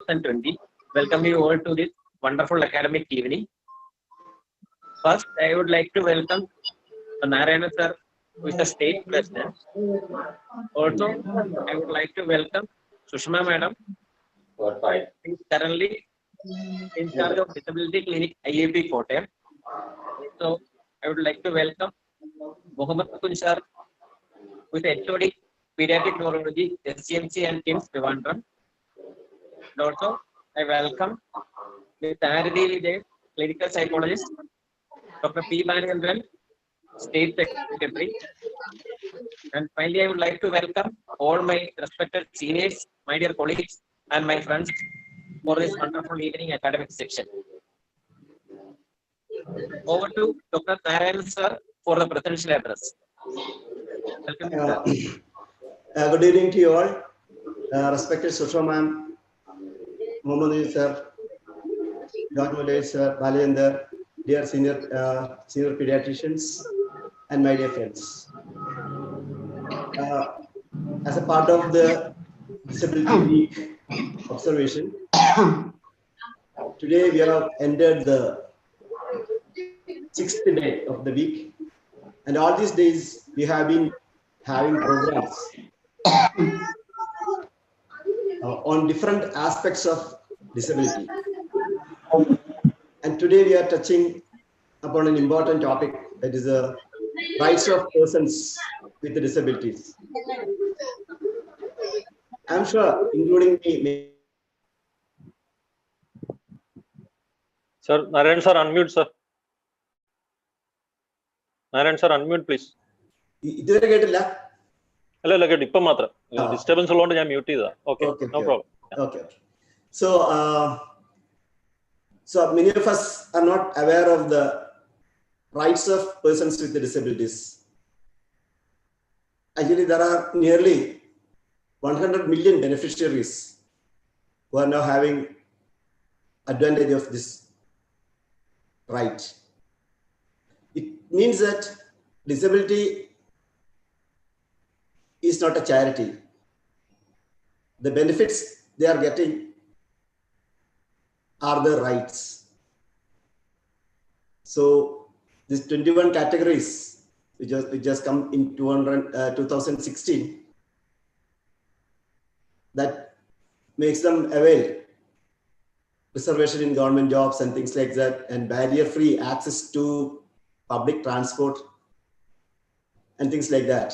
2020. Welcome you all to this wonderful academic evening. First, I would like to welcome Narayana sir, who is the state president. Also, I would like to welcome Sushma madam, who is currently in charge of Disability Clinic IAP Kottayam. Also, I would like to welcome Mohammed Kunju sir, who is HOD Pediatric Neurology, SCMC and KIMS Trivandrum. And also, I welcome Ms. Aradi Vijay, clinical psychologist, Dr. PAM State Secretary. And finally, I would like to welcome all my respected seniors, my dear colleagues, and my friends for this wonderful evening academic section. Over to Dr. Narayan sir for the presidential address. Welcome, sir. Good evening to you all. Respected Sushma ma'am, Mohammed sir, Dr. Malay sir, Balender, dear senior pediatricians, and my dear friends. As a part of the Disability Week observation, today we have entered the 6th day of the week, and all these days we have been having programs on different aspects of disability. And today we are touching upon an important topic, that is the rights of persons with disabilities. I'm sure, including me. Sir, Narayan sir, unmute, sir. Narayan sir, unmute, please. ഇതുവരെ കേട്ടില്ല? അല്ല കേട്ടു, ഇപ്പം മാത്രം. Disturbance ഉള്ളതുകൊണ്ട് ഞാൻ mute ചെയ്തതാ. Okay, no problem. Okay. So many of us are not aware of the rights of persons with disabilities. Actually, there are nearly 100 million beneficiaries who are now having advantage of this right. It means that disability is not a charity. The benefits they are getting are the rights. So these 21 categories which just come in 2016, that makes them avail reservation in government jobs and things like that, and barrier-free access to public transport and things like that.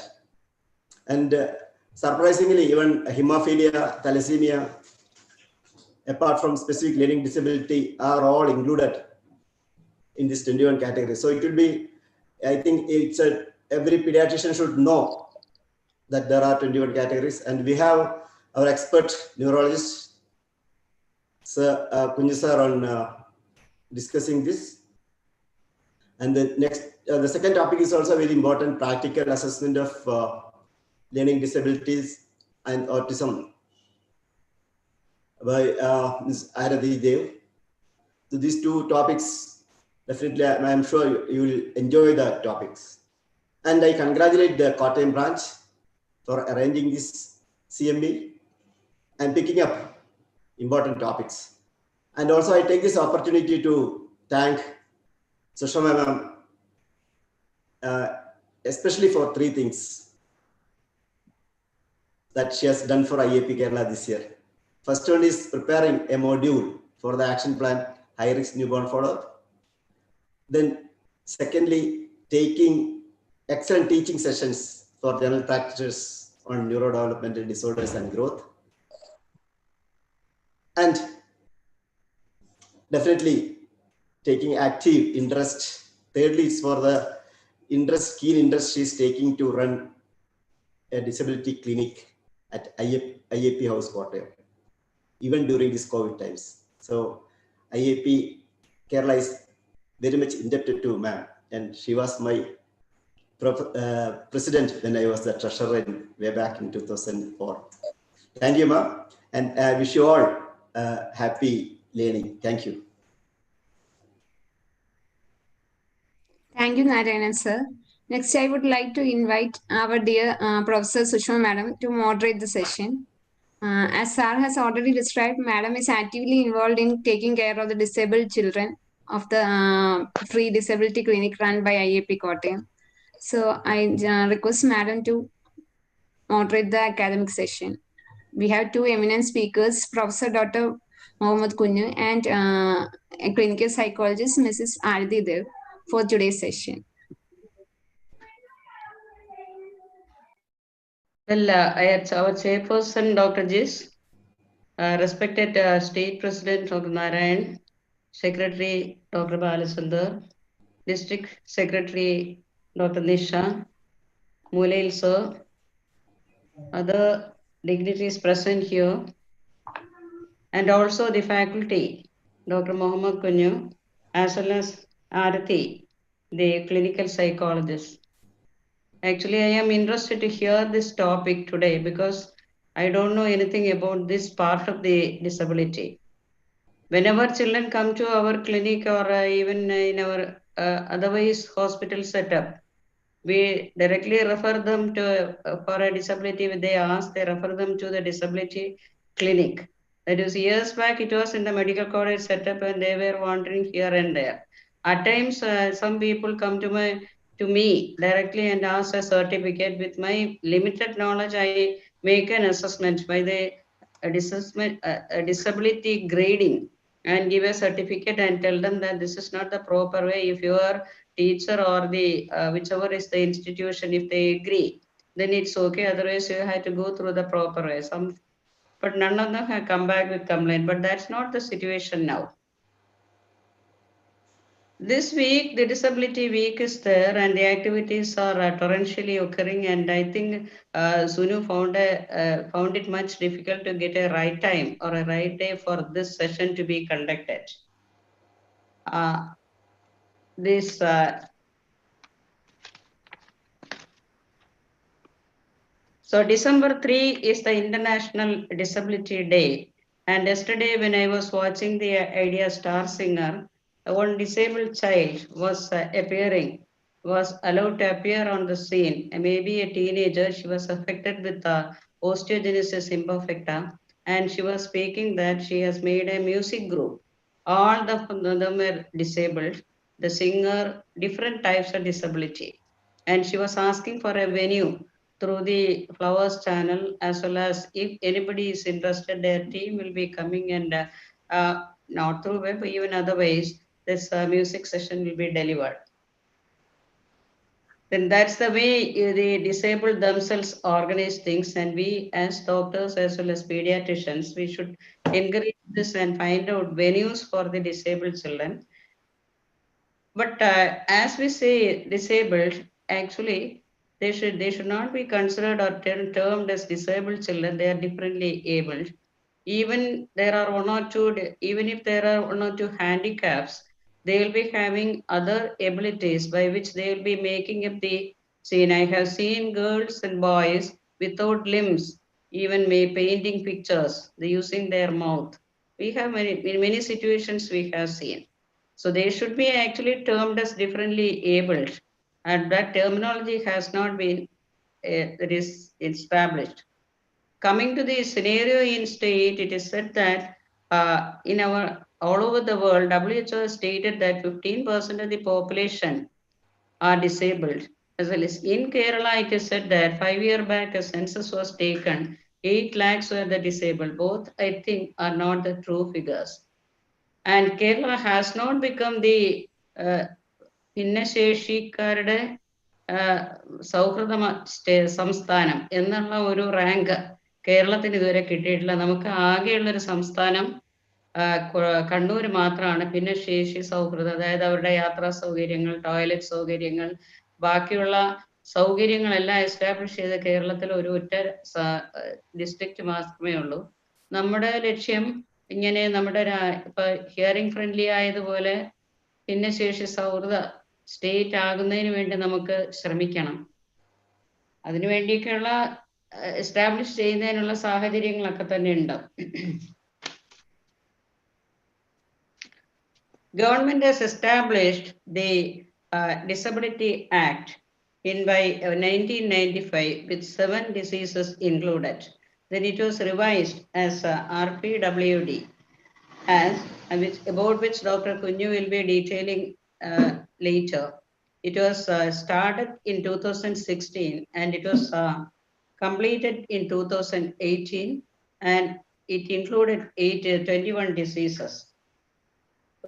And surprisingly, even hemophilia, thalassemia, apart from specific learning disability, are all included in this 21 category. So it will be, I think every pediatrician should know that there are 21 categories, and we have our expert neurologist, Sir Kunju sir, on discussing this. And the second topic is also very important: practical assessment of learning disabilities and autism by Ms. Aradi Dev. So these two topics, definitely, I am sure you will enjoy the topics. And I congratulate the Kottayam branch for arranging this CME and picking up important topics. And also I take this opportunity to thank Sushma ma'am, especially for 3 things that she has done for IAP Kerala this year. First one is preparing a module for the action plan, high risk newborn follow-up. Then secondly, taking excellent teaching sessions for general practitioners on neurodevelopmental disorders and growth. And definitely taking active interest. Thirdly, it's for the keen interest she's taking to run a disability clinic at IAP House Kottayam, even during these COVID times. So IAP Kerala is very much indebted to ma'am, and she was my president when I was the treasurer way back in 2004. Thank you, ma'am, and I wish you all happy learning. Thank you. Thank you, Narayanan sir. Next, I would like to invite our dear Professor Sushma madam to moderate the session. As Sir has already described, Madam is actively involved in taking care of the disabled children of the free disability clinic run by IAP Kottayam. So I request Madam to moderate the academic session. We have two eminent speakers, Professor Dr. Mohammed Kunju and a clinical psychologist, Mrs. Ardi Dev, for today's session. Well, our chairperson, Dr. Jis, respected State President Dr. Narayan, Secretary Dr. Balasundar, District Secretary Dr. Nisha, Mulail sir, other dignitaries present here, and also the faculty, Dr. Mohammed Kunju, as well as Arati, the clinical psychologist. Actually, I am interested to hear this topic today because I don't know anything about this part of the disability. Whenever children come to our clinic or even in our otherwise hospital setup, we directly refer them to for a disability. They refer them to the disability clinic. That is, years back, it was in the medical college setup, and they were wandering here and there. At times, some people come to me directly and ask a certificate. With my limited knowledge, I make an assessment by the disability grading and give a certificate and tell them that this is not the proper way. If you are teacher or the whichever is the institution, if they agree, then it's okay. Otherwise, you have to go through the proper way. But none of them have come back with complaint. But that's not the situation now. This week, the Disability Week is there, and the activities are torrentially occurring. And I think Sunu found it much difficult to get a right time or a right day for this session to be conducted. So December 3 is the International Disability Day. And yesterday when I was watching the Idea Star Singer, one disabled child was allowed to appear on the scene. Maybe a teenager, she was affected with osteogenesis imperfecta. And she was speaking that she has made a music group. All of them were disabled. The singer, different types of disability. And she was asking for a venue through the Flowers channel, as well as if anybody is interested, their team will be coming and not through web, even other ways, this music session will be delivered. Then that's the way the disabled themselves organize things, and we as doctors as well as pediatricians, we should encourage this and find out venues for the disabled children. But as we say disabled, actually, they should not be considered or termed as disabled children. They are differently abled. Even there are even if there are one or two handicaps, they will be having other abilities by which they will be making up the scene. I have seen girls and boys without limbs, even painting pictures, they using their mouth. We have in many situations we have seen. So they should be actually termed as differently abled, and that terminology has not been that is established. Coming to the scenario in state, it is said that in our all over the world, WHO has stated that 15% of the population are disabled. As well as in Kerala, it is said that 5 years back a census was taken, 8 lakhs were the disabled. Both, I think, are not the true figures. And Kerala has not become the ഭിന്നശേഷിക്കാരുടെ സൗഹൃദ സംസ്ഥാനം എന്നുള്ള ഒരു rank കേരളത്തിന് ഇതുവരെ കിട്ടിയിട്ടില്ല. നമുക്ക് ആകെയുള്ളൊരു സംസ്ഥാനം കണ്ണൂർ മാത്രമാണ് ഭിന്നശേഷി സൗഹൃദം. അതായത് അവരുടെ യാത്രാ സൗകര്യങ്ങൾ, ടോയ്ലറ്റ് സൗകര്യങ്ങൾ, ബാക്കിയുള്ള സൗകര്യങ്ങളെല്ലാം എസ്റ്റാബ്ലിഷ് ചെയ്ത കേരളത്തിൽ ഒരു ഒറ്റ ഡിസ്ട്രിക്റ്റ് മാത്രമേ ഉള്ളൂ. നമ്മുടെ ലക്ഷ്യം ഇങ്ങനെ നമ്മുടെ ഇപ്പൊ ഹിയറിംഗ് ഫ്രണ്ട്ലി ആയതുപോലെ ഭിന്നശേഷി സൗഹൃദ സ്റ്റേറ്റ് ആകുന്നതിന് വേണ്ടി നമുക്ക് ശ്രമിക്കണം. അതിനു വേണ്ടിയൊക്കെയുള്ള എസ്റ്റാബ്ലിഷ് ചെയ്യുന്നതിനുള്ള സാഹചര്യങ്ങളൊക്കെ തന്നെ ഉണ്ട്. Government has established the Disability Act by 1995 with 7 diseases included. Then it was revised as RPWD, about which Dr. Kunju will be detailing later. It was started in 2016 and it was completed in 2018, and it included 21 diseases.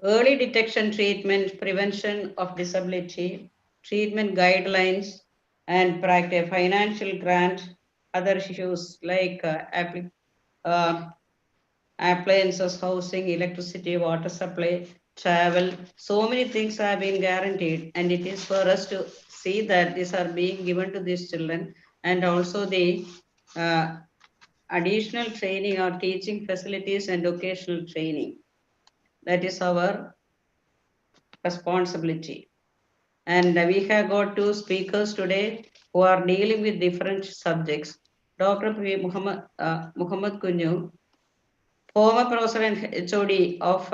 Early detection, treatment, prevention of disability, treatment guidelines, and practice, financial grant, other issues like appliances, housing, electricity, water supply, travel. So many things have been guaranteed, and it is for us to see that these are being given to these children, and also the additional training or teaching facilities and vocational training. That is our responsibility. And we have got two speakers today who are dealing with different subjects. Dr. Muhammad Kunju, former professor and HOD of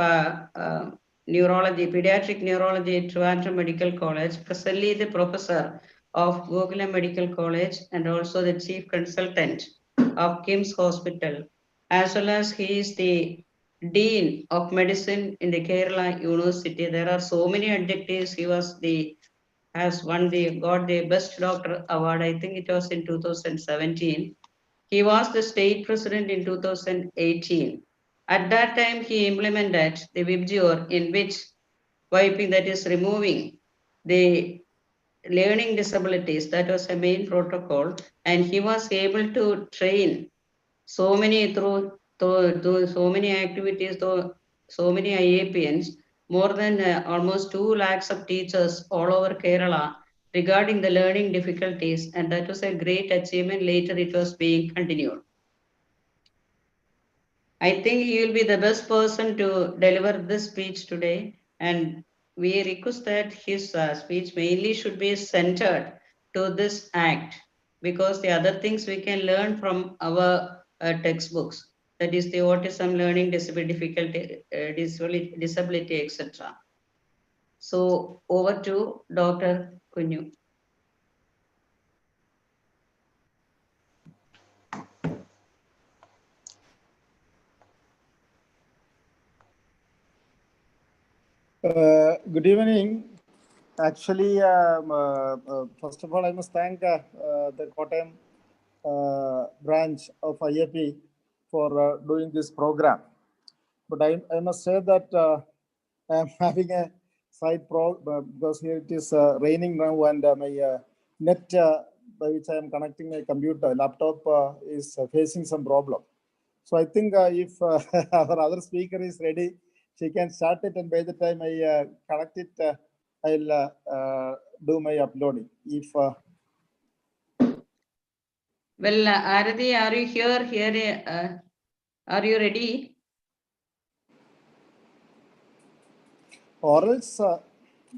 neurology, pediatric neurology at Trivandrum Medical College, presently the professor of Gokulam Medical College and also the chief consultant of KIMS Hospital, as well as he is the Dean of Medicine in the Kerala University. There are so many adjectives. He was got the Best Doctor Award. I think it was in 2017. He was the state president in 2018. At that time, he implemented the WIBGIOR, in which wiping, that is removing the learning disabilities. That was a main protocol, and he was able to train so many through so many activities, so many IAPNs, more than almost 2 lakhs of teachers all over Kerala regarding the learning difficulties, and that was a great achievement. Later it was being continued. I think he will be the best person to deliver this speech today, and we request that his speech mainly should be centered to this act, because the other things we can learn from our textbooks, that is the autism, learning disability, disability, etc. So over to Dr. Kunju. Good evening. Actually, first of all, I must thank the Kottayam branch of IAP for doing this program. But I must say that I'm having a side problem because here it is raining now, and my net by which I am connecting my computer laptop is facing some problem. So I think if our other speaker is ready, she can start it, and by the time I connect it, I'll do my uploading. If well, Arati, are you here? Are you ready? Or else,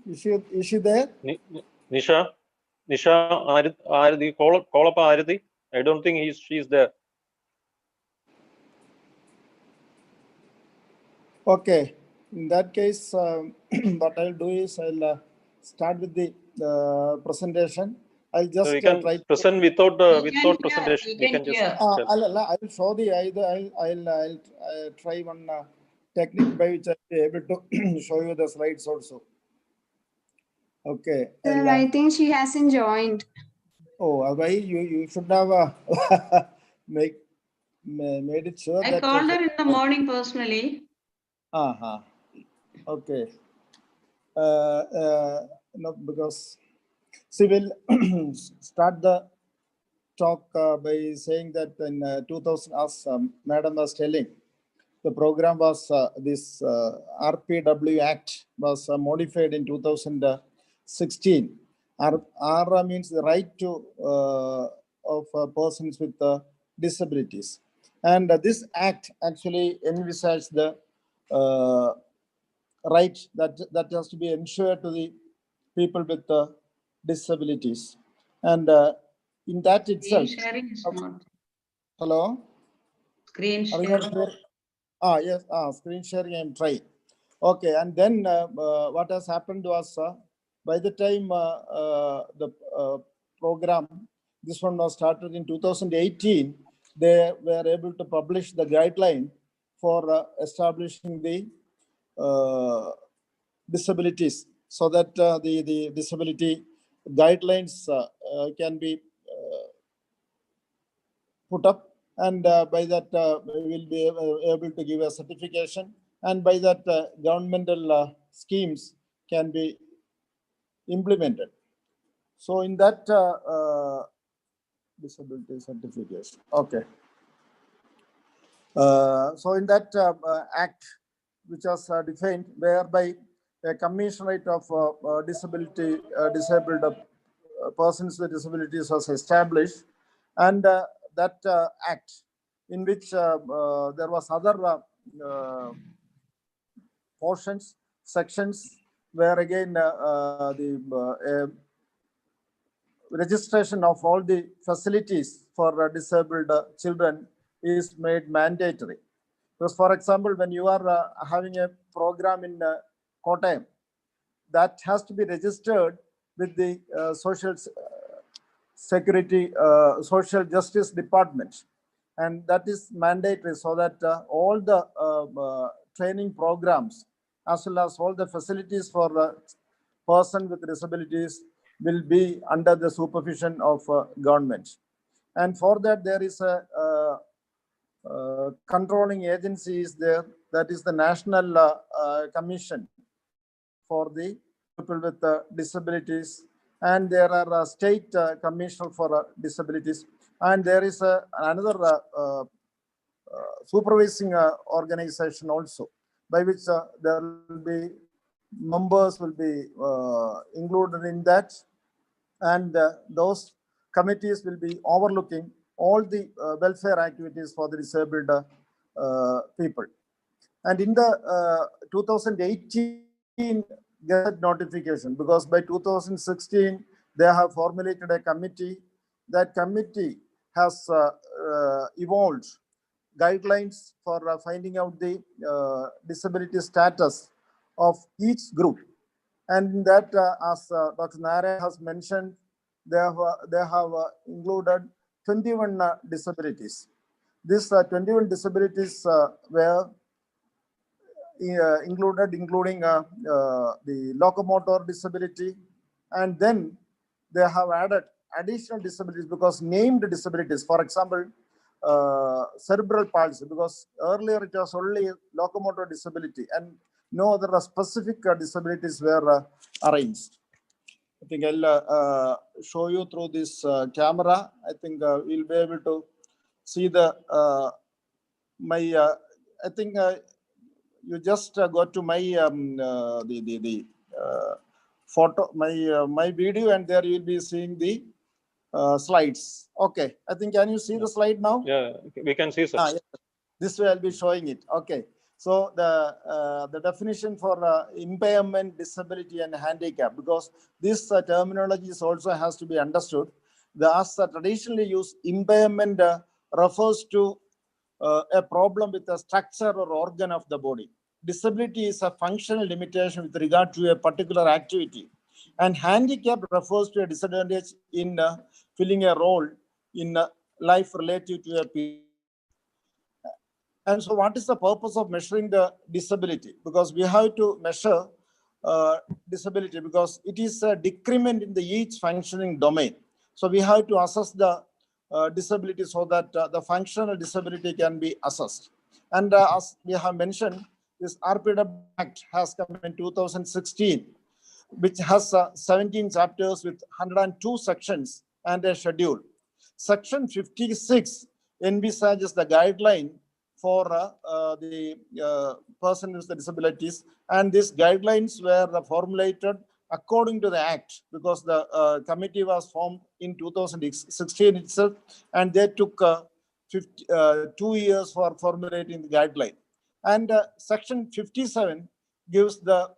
is she there? Nisha, Arati, call up Arati. I don't think she's there. Okay. In that case, what I'll do is I'll start with the presentation. I'll just So you can try present without presentation. You can hear. I'll show the I'll try one technique by which I'll be able to show you the slides also. Okay. Sir, I think she hasn't joined. Oh, why you should have made it sure I that called her in the morning personally. Okay. No, because she will start the talk by saying that in 2000, as Madam was telling, the program was this RPW Act was modified in 2016. R means the right to of persons with disabilities, and this act actually envisaged the right that has to be ensured to the people with disabilities, and in that itself. Screen sharing is not. Hello. Screen Are you sharing. not here? Yes. Screen sharing. I'm trying. Okay, and then what has happened was by the time the program, this one was started in 2018, they were able to publish the guideline for establishing the disabilities, so that the disability guidelines can be put up, and by that we will be able to give a certification, and by that governmental schemes can be implemented. So in that disability certification, okay. So in that act, which was defined, whereby a commissionerate of disabled persons with disabilities was established, and that act, in which there was other portions, sections, where again the registration of all the facilities for disabled children is made mandatory. Because, for example, when you are having a program in Kottayam, that has to be registered with the social justice department, and that is mandatory, so that all the training programs as well as all the facilities for person with disabilities will be under the supervision of government. And for that, there is a controlling agency is there, that is the National Commission for the people with disabilities, and there are state commissioner for disabilities, and there is another supervising organization also, by which there will be members will be included in that, and those committees will be overlooking all the welfare activities for the disabled people. And in the 2018 Gazette notification, because by 2016 they have formulated a committee. That committee has evolved guidelines for finding out the disability status of each group. And in that, as Dr. Narayan has mentioned, they have included 21 disabilities. These 21 disabilities were included, including the locomotor disability, and then they have added additional disabilities, because named disabilities, for example, cerebral palsy, because earlier it was only locomotor disability and no other specific disabilities were arranged. I think I'll show you through this camera. I think we'll be able to see the my. I think you just go to my the photo, my video, and there you'll be seeing the slides. Okay, I think, can you see the slide now? Yeah, we can see, sir. Yes. This way I'll be showing it. Okay. So the definition for impairment, disability, and handicap, because this terminologies also has to be understood. As traditionally used, impairment refers to a problem with a structure or organ of the body. Disability is a functional limitation with regard to a particular activity, and handicap refers to a disadvantage in filling a role in life relative to a period. And so what is the purpose of measuring the disability? Because we have to measure disability because it is a decrement in the each functioning domain. So we have to assess the disability so that the functional disability can be assessed. And as we have mentioned, this RPW Act has come in 2016, which has 17 chapters with 102 sections and a schedule. Section 56 envisages the guideline for the person with the disabilities, and these guidelines were formulated according to the Act, because the committee was formed in 2016 itself, and they took 2 years for formulating the guideline. And Section 57 gives the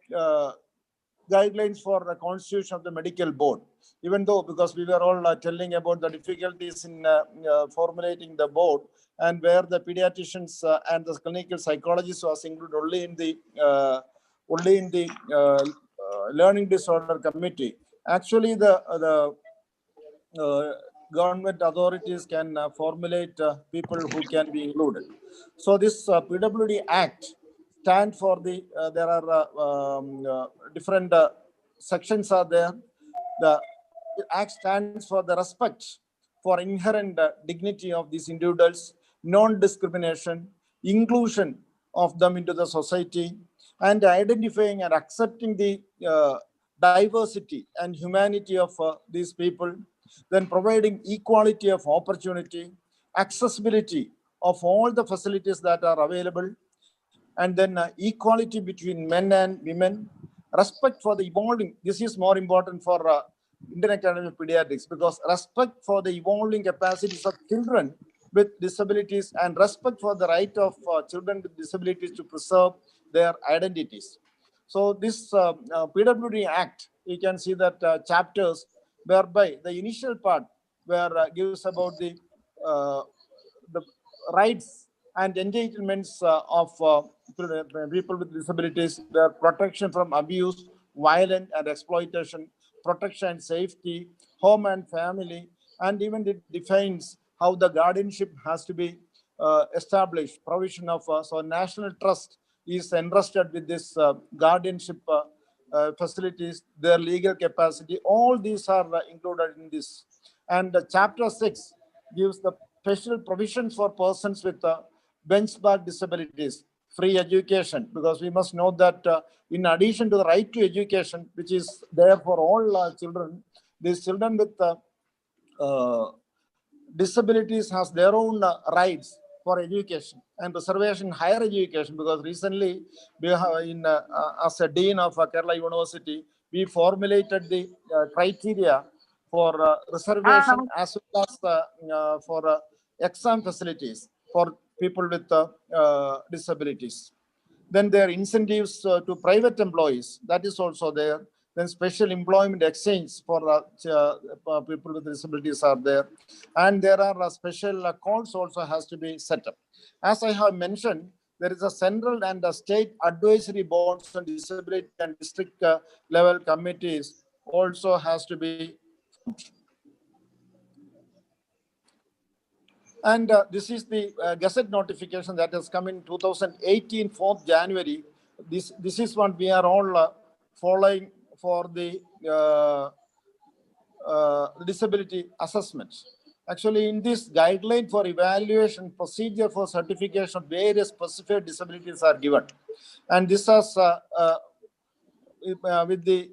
guidelines for the constitution of the medical board. Even though, because we were all telling about the difficulties in formulating the board, and where the pediatricians and the clinical psychologists was included only in the learning disorder committee. Actually, the government authorities can formulate people who can be included. So this PWD Act stands for the, there are different sections are there. The Act stands for the respect for inherent dignity of these individuals, non-discrimination, inclusion of them into the society, and identifying and accepting the diversity and humanity of these people, then providing equality of opportunity, accessibility of all the facilities that are available, and then equality between men and women, respect for the evolving. This is more important for Indian Academy of Pediatrics, because respect for the evolving capacities of children with disabilities and respect for the right of children with disabilities to preserve their identities. So this PWD Act, you can see that chapters whereby the initial part where gives about the rights and engagements of people with disabilities, their protection from abuse, violence and exploitation, protection and safety, home and family, and even it defines how the guardianship has to be established, provision of so national trust is entrusted with this guardianship facilities, their legal capacity, all these are included in this. And chapter 6 gives the special provisions for persons with benchmark disabilities, free education, because we must know that in addition to the right to education, which is there for all children, these children with disabilities has their own rights for education and reservation in higher education, because recently we have as a dean of Kerala University, we formulated the criteria for reservation as well as for exam facilities for people with disabilities. Then there are incentives to private employees, that is also there. Then special employment exchange for people with disabilities are there. And there are special calls also has to be set up. As I have mentioned, there is a central and a state advisory boards on disability and district level committees also has to be. And this is the Gazette notification that has come in 2018, 4th January. This is what we are all following for the disability assessment. Actually, in this guideline for evaluation procedure for certification, various specific disabilities are given. And this has with the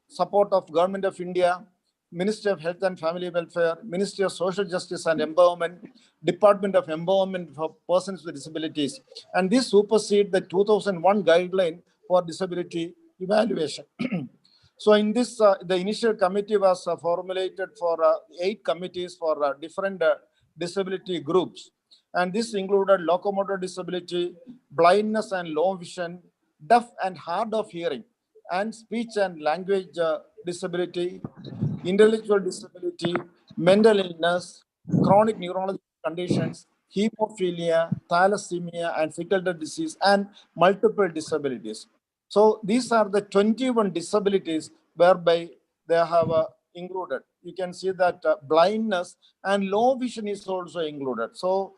support of Government of India, Ministry of Health and Family Welfare, Ministry of Social Justice and Empowerment, Department of Empowerment for Persons with Disabilities. And this supersedes the 2001 guideline for disability evaluation. So in this, the initial committee was formulated for 8 committees for different disability groups. And this included locomotor disability, blindness and low vision, deaf and hard of hearing, and speech and language disability, intellectual disability, mental illness, chronic neurological conditions, hemophilia, thalassemia, and sickle cell disease, and multiple disabilities. So these are the 21 disabilities whereby they have included. You can see that blindness and low vision is also included. So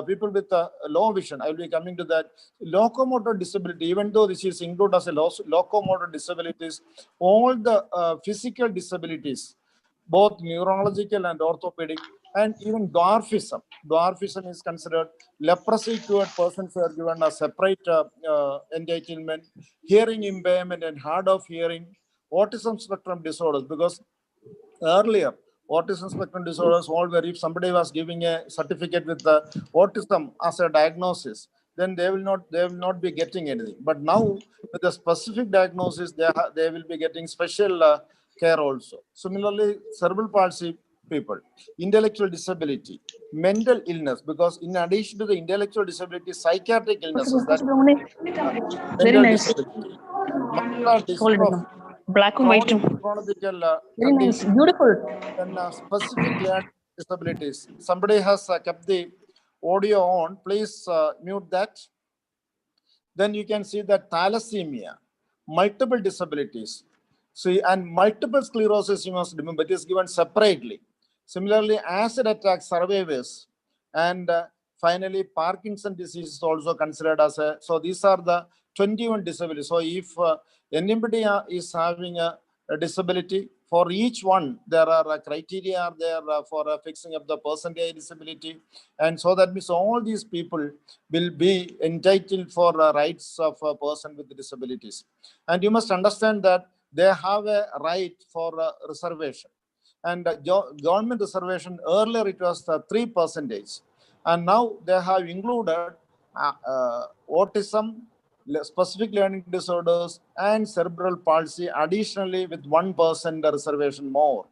people with low vision, I will be coming to that. Locomotor disability, even though this is included as a locomotor disabilities, all the physical disabilities, both neurological and orthopedic, and even dwarfism. Dwarfism is considered. Leprosy cured persons are given a separate entitlement. Hearing impairment and hard of hearing, autism spectrum disorders, because earlier autism spectrum disorders all were, if somebody was giving a certificate with the autism as a diagnosis, then they will not be getting anything. But now with the specific diagnosis, they will be getting special care also. Similarly, cerebral palsy people, intellectual disability, mental illness, because in addition to the intellectual disability, psychiatric illnesses, that Very mental nice. disability, muscular Hold it dystrophy, now. Black and white. chronic neurological Very nice. condition, Beautiful. then specific learning disabilities. Somebody has kept the audio on. Please mute that. Then you can see that thalassemia, multiple disabilities, See, and multiple sclerosis, you must remember, it is given separately. Similarly, acid attack survivors, and finally, Parkinson disease is also considered as a. So these are the 21 disabilities. So if anybody is having a disability, for each one, there are criteria there for fixing up the percentage disability. And so that means all these people will be entitled for rights of a person with disabilities. And you must understand that they have a right for reservation. And government reservation, earlier it was 3%. And now they have included autism, specific learning disorders, and cerebral palsy additionally with 1% reservation more.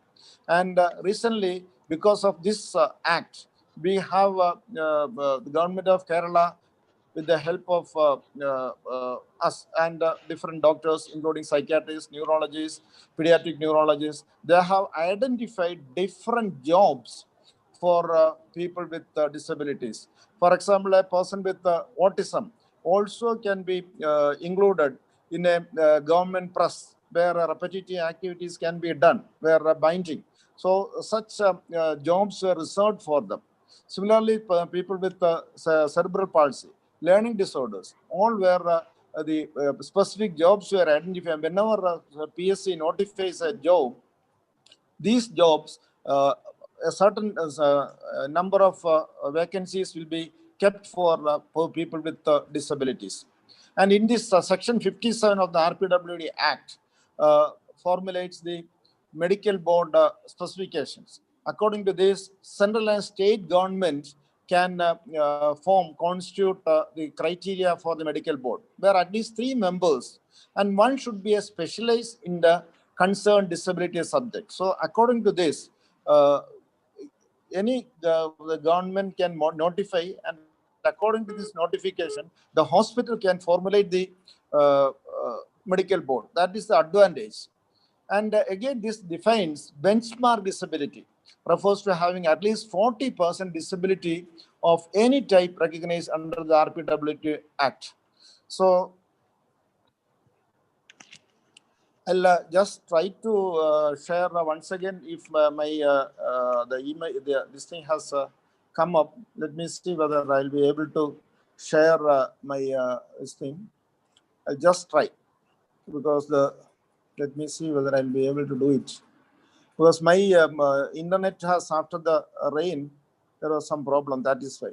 And recently, because of this act, we have the government of Kerala, with the help of us and different doctors, including psychiatrists, neurologists, pediatric neurologists, they have identified different jobs for people with disabilities. For example, a person with autism also can be included in a government press where repetitive activities can be done, where binding. So such jobs were reserved for them. Similarly, people with cerebral palsy, learning disorders, all where the specific jobs were identified. Whenever PSC notifies a job, these jobs, a certain number of vacancies will be kept for people with disabilities. And in this section 57 of the RPWD Act formulates the medical board specifications. According to this, central and state governments can constitute the criteria for the medical board, where at least 3 members, and one should be a specialized in the concerned disability subject. So according to this, the government can notify, and according to this notification, the hospital can formulate the medical board. That is the advantage. And again, this defines benchmark disability, refers to having at least 40% disability of any type recognized under the RPWD Act. So I'll just try to share once again if the email, this thing has come up. Let me see whether I'll be able to share my this thing. I'll just try, because let me see whether I'll be able to do it. Because my internet has, after the rain, there was some problem. That is why.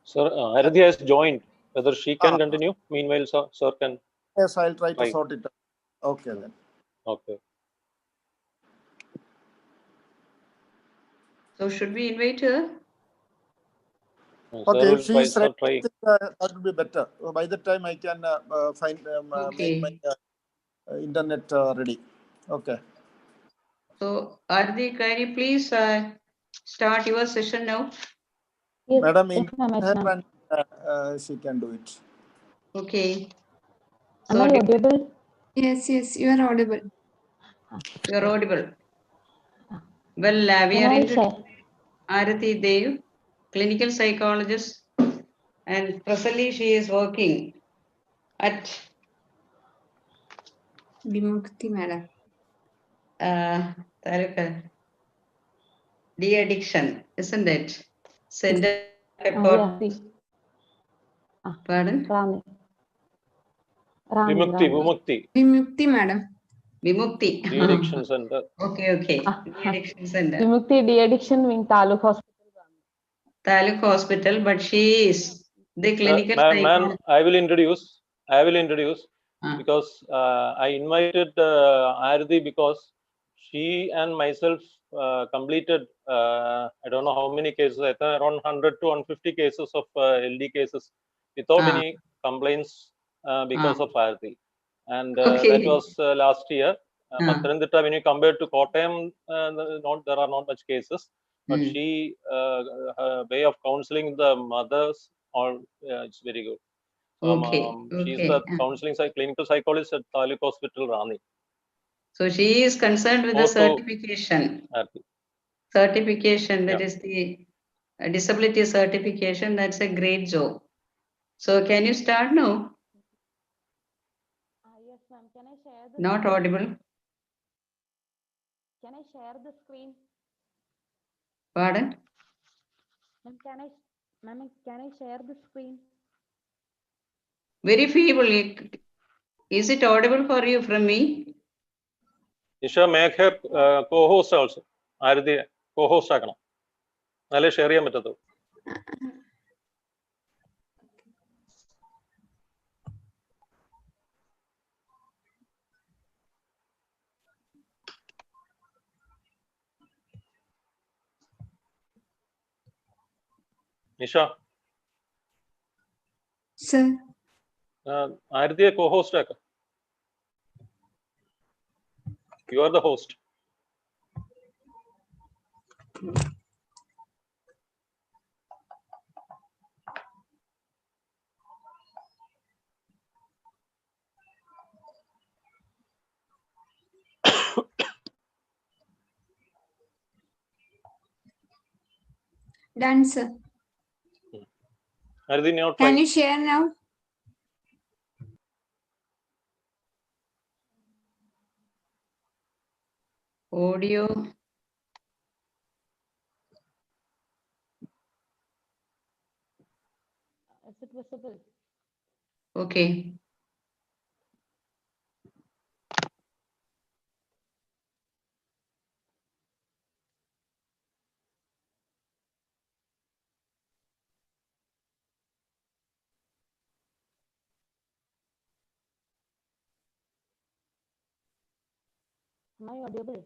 Sir, Arathi has joined. Whether she can continue? Meanwhile, sir can. Yes, I'll try to sort it out. Okay then. Okay. So should we invite her? Okay, if she is ready, that will be better. By the time I can find make my internet ready. Okay. So, Ardi, can you please start your session now? Yes, Madam, yes, ma'am. She can do it. Okay. Am I audible? Yes, yes, you are audible. You are audible. Well, we are introducing Arati Dev, clinical psychologist, and presently she is working at Vimukti, madam. De-addiction, isn't it? Center Pardon? Vimukti. Vimukti, madam. Vimukti. De-addiction center. Okay. De-addiction center. Vimukti de-addiction wing, Taluk Hospital. Taluk Hospital, but she is the clinical Ma'am, I will introduce. Because I invited Arathi because she and myself completed, I don't know how many cases, I think around 100 to 150 cases of LD cases without any complaints because of Arathi. And that was last year. Pathanamthitta, when you compare to Kottayam, there are not much cases. But she, her way of counseling the mothers, it's very good. She is the counseling clinical psychologist at Taluk Hospital, Rani. So she is concerned with the certification. Certification, that is the disability certification. That's a great job. So can you start now? Yes, ma'am. Can I share this? Not audible. Can I share the screen? Pardon? Ma'am, can I share the screen? Very feeble. Is it audible for you from me? Nisha, make her co-host also. Aruthi co-host ആക്കണം. എന്നാലേ share ചെയ്യാൻ പറ്റത്തുള്ളൂ. Nisha. Sir. Aruthi co-host ആക്കാം. You are the host. Done, sir. Aruthi, now Can you share now? Audio. Is it visible? Okay. Am I audible?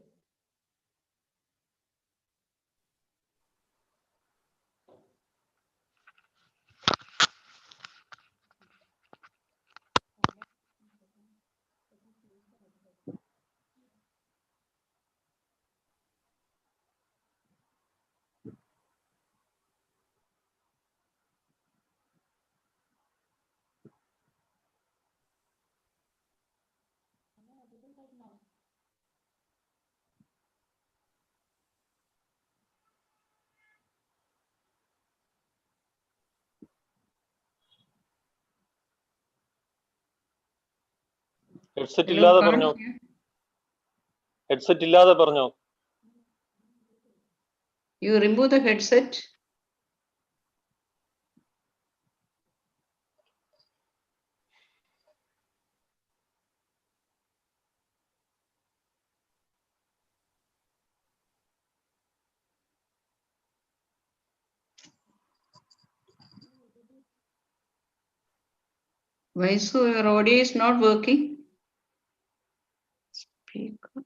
headset Hello, ഇല്ലാതെ can't പറഞ്ഞോ. hear. Headset ഇല്ലാതെ പറഞ്ഞോ. You remove the headset. Why so your audio is not working? Speaker.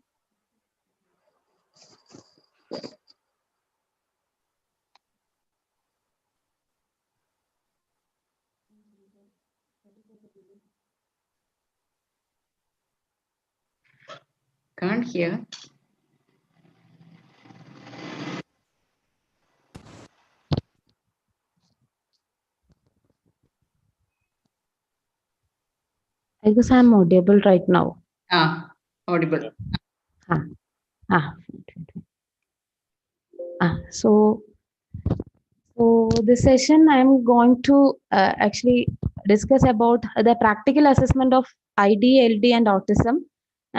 Can't hear. I guess I'm audible right now. Audible. So this session I'm going to actually discuss about the practical assessment of IDLD and autism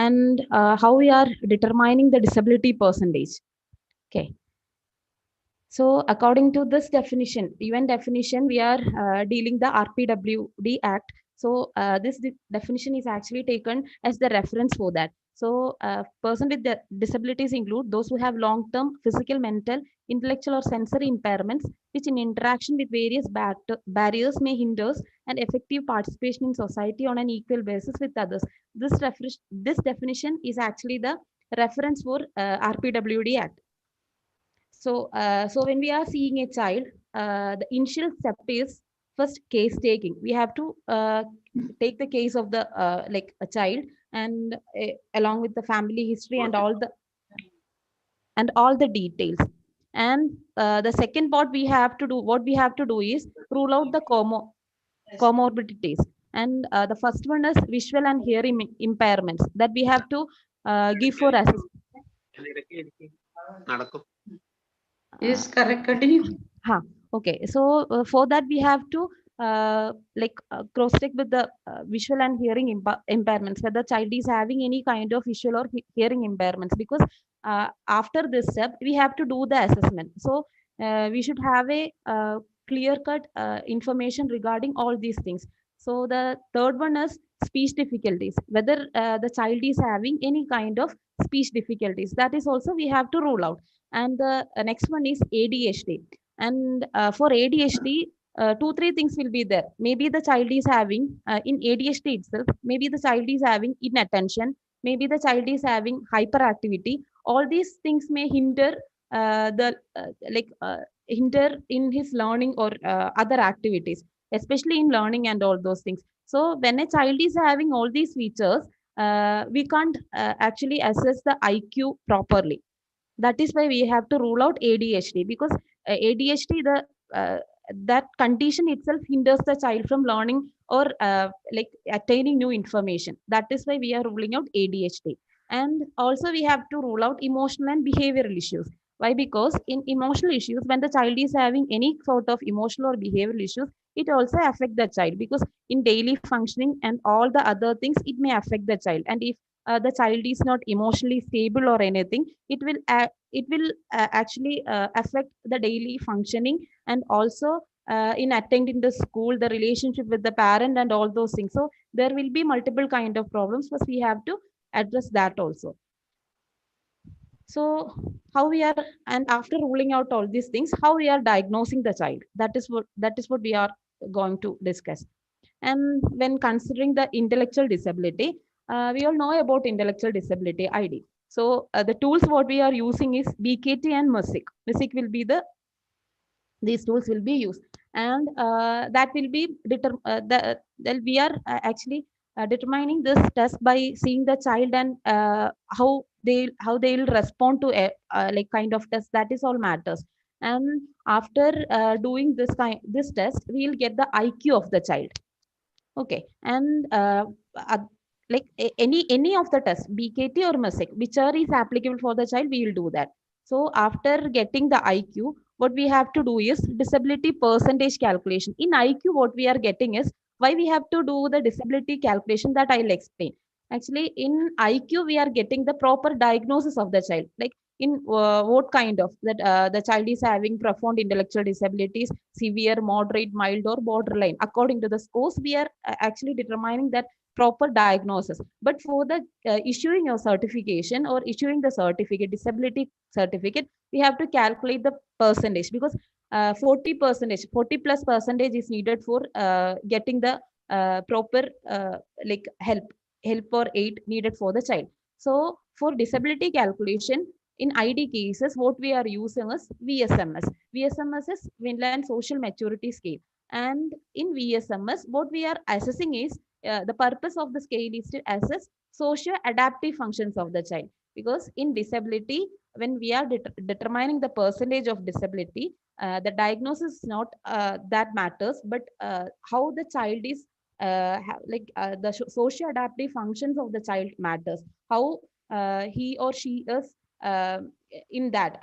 and how we are determining the disability percentage. Okay. So according to this definition, even definition, we are dealing the RPWD Act. So this definition is actually taken as the reference for that. So person with the disabilities include those who have long-term physical, mental, intellectual or sensory impairments, which in interaction with various barriers may hinder and effective participation in society on an equal basis with others. This definition is actually the reference for RPWD Act. So, so when we are seeing a child, the initial step is first case taking. We have to take the case of the like a child and along with the family history and all the details. And the second part we have to do, what we have to do is rule out the comorbidities. And the first one is visual and hearing impairments that we have to give for assessment. Yes, correct. Continue. Okay. So for that we have to cross check with the visual and hearing impairments, whether the child is having any kind of visual or hearing impairments, because after this step, we have to do the assessment. So we should have a clear-cut information regarding all these things. So the third one is speech difficulties, whether the child is having any kind of speech difficulties. That is also we have to rule out. And the next one is ADHD. And for ADHD, two, three things will be there. Maybe the child is having, in ADHD itself, maybe the child is having inattention, maybe the child is having hyperactivity. All these things may hinder hinder in his learning or other activities, especially in learning and all those things. So when a child is having all these features, we can't actually assess the IQ properly. That is why we have to rule out ADHD, because ADHD, that condition itself hinders the child from learning or like attaining new information. That is why we are ruling out ADHD. And also we have to rule out emotional and behavioral issues. Why? Because in emotional issues, when the child is having any sort of emotional or behavioral issues, it also affects the child, because in daily functioning and all the other things, it may affect the child. And if the child is not emotionally stable or anything, it will actually affect the daily functioning, and also in attending the school, the relationship with the parent and all those things. So there will be multiple kind of problems. First we have to address that also. So how we are, and after ruling out all these things, how we are diagnosing the child, that is what we are going to discuss. And when considering the intellectual disability, we all know about intellectual disability ID. So the tools what we are using is BKT and MISIC. MISIC will be these tools will be used, and that will be we are actually determining this test by seeing the child and how they will respond to a like kind of test. That is all matters. And after doing this test, we will get the IQ of the child. Okay, and like any of the tests, BKT or MISIC, whichever is applicable for the child, we will do that. So after getting the IQ, what we have to do is disability percentage calculation. In IQ, what we are getting is, why we have to do the disability calculation, that I'll explain. Actually, in IQ, we are getting the proper diagnosis of the child. Like in what kind of that the child is having profound intellectual disabilities, severe, moderate, mild, or borderline. According to the scores, we are actually determining that proper diagnosis. But for the issuing your certification or issuing the certificate, disability certificate, we have to calculate the percentage, because 40 plus percentage is needed for getting the proper like help or aid needed for the child. So for disability calculation, in ID cases, what we are using is VSMS. VSMS is Vinland Social Maturity Scale. And in VSMS, what we are assessing is, the purpose of the scale is to assess socio-adaptive functions of the child. Because in disability, when we are determining the percentage of disability, the diagnosis is not that matters, but how the child is the socio-adaptive functions of the child matters. How he or she is in that,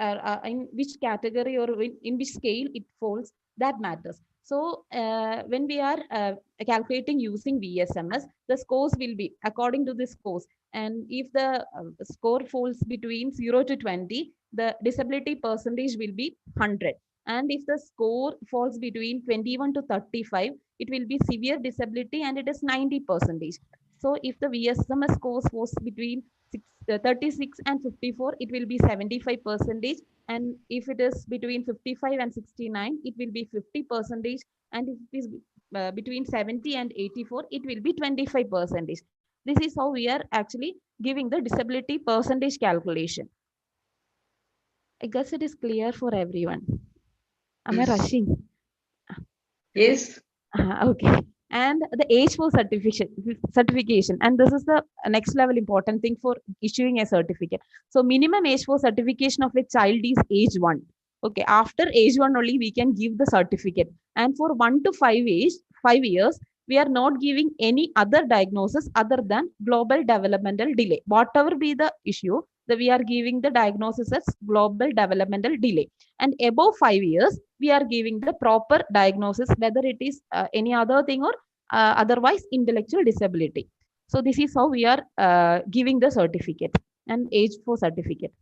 in which category or in which scale it falls, that matters. So when we are calculating using VSMS, the scores will be according to the scores. And if the score falls between 0 to 20, the disability percentage will be 100. And if the score falls between 21 to 35, it will be severe disability and it is 90%. So if the VSMS scores was between 36 and 54, it will be 75%. And if it is between 55 and 69, it will be 50%. And if it is between 70 and 84, it will be 25%. This is how we are actually giving the disability percentage calculation. I guess it is clear for everyone. Am I rushing? Yes. Okay. And the age for certification, and this is the next level important thing for issuing a certificate. So minimum age for certification of a child is age 1. Okay, after age 1 only we can give the certificate. And for 1 to 5 years, we are not giving any other diagnosis other than global developmental delay. Whatever be the issue, that we are giving the diagnosis as global developmental delay. And above 5 years, we are giving the proper diagnosis, whether it is any other thing or otherwise intellectual disability. So this is how we are giving the certificate and age for certificate.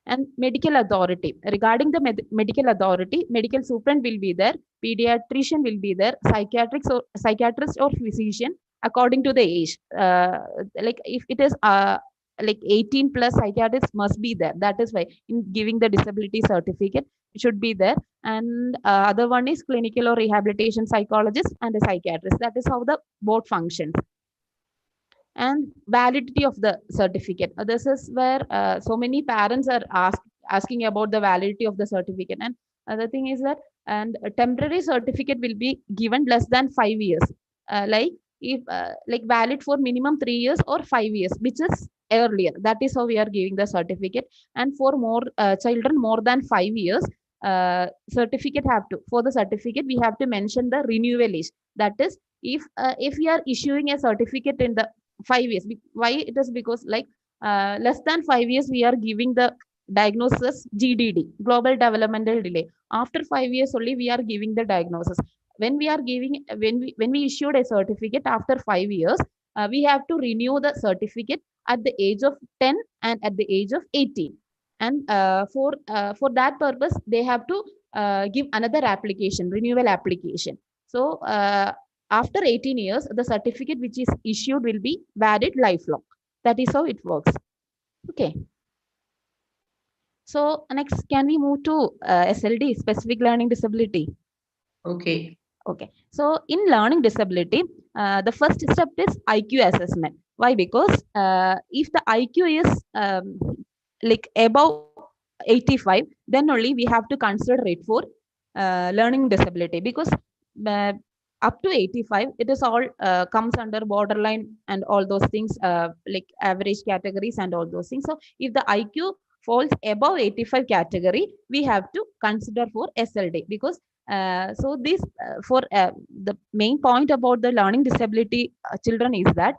And medical authority, regarding the medical authority, medical superintendent will be there, pediatrician will be there, psychiatrist or physician according to the age. Like if it is like 18 plus, psychiatrist must be there. That is why in giving the disability certificate it should be there. And other one is clinical or rehabilitation psychologist and a psychiatrist. That is how the board functions. And validity of the certificate. This is where so many parents are asking about the validity of the certificate. And other thing is that, and a temporary certificate will be given less than 5 years. Like if like valid for minimum 3 years or 5 years, which is earlier. That is how we are giving the certificate. And for more children more than 5 years, certificate have to, for the certificate we have to mention the renewal age. That is, if we are issuing a certificate in the 5 years, why it is because like less than 5 years we are giving the diagnosis GDD, global developmental delay. After 5 years only we are giving the diagnosis. When we are giving, when we issued a certificate after 5 years, we have to renew the certificate at the age of 10 and at the age of 18. And for that purpose they have to give another application, renewal application. So after 18 years the certificate which is issued will be valid lifelong. That is how it works. Okay, so next, can we move to SLD, specific learning disability? Okay. Okay, so in learning disability, the first step is IQ assessment. Why? Because if the IQ is like above 85, then only we have to consider it for learning disability. Because up to 85, it is all comes under borderline and all those things, like average categories and all those things. So if the IQ falls above 85 category, we have to consider for SLD. Because so this for the main point about the learning disability children is that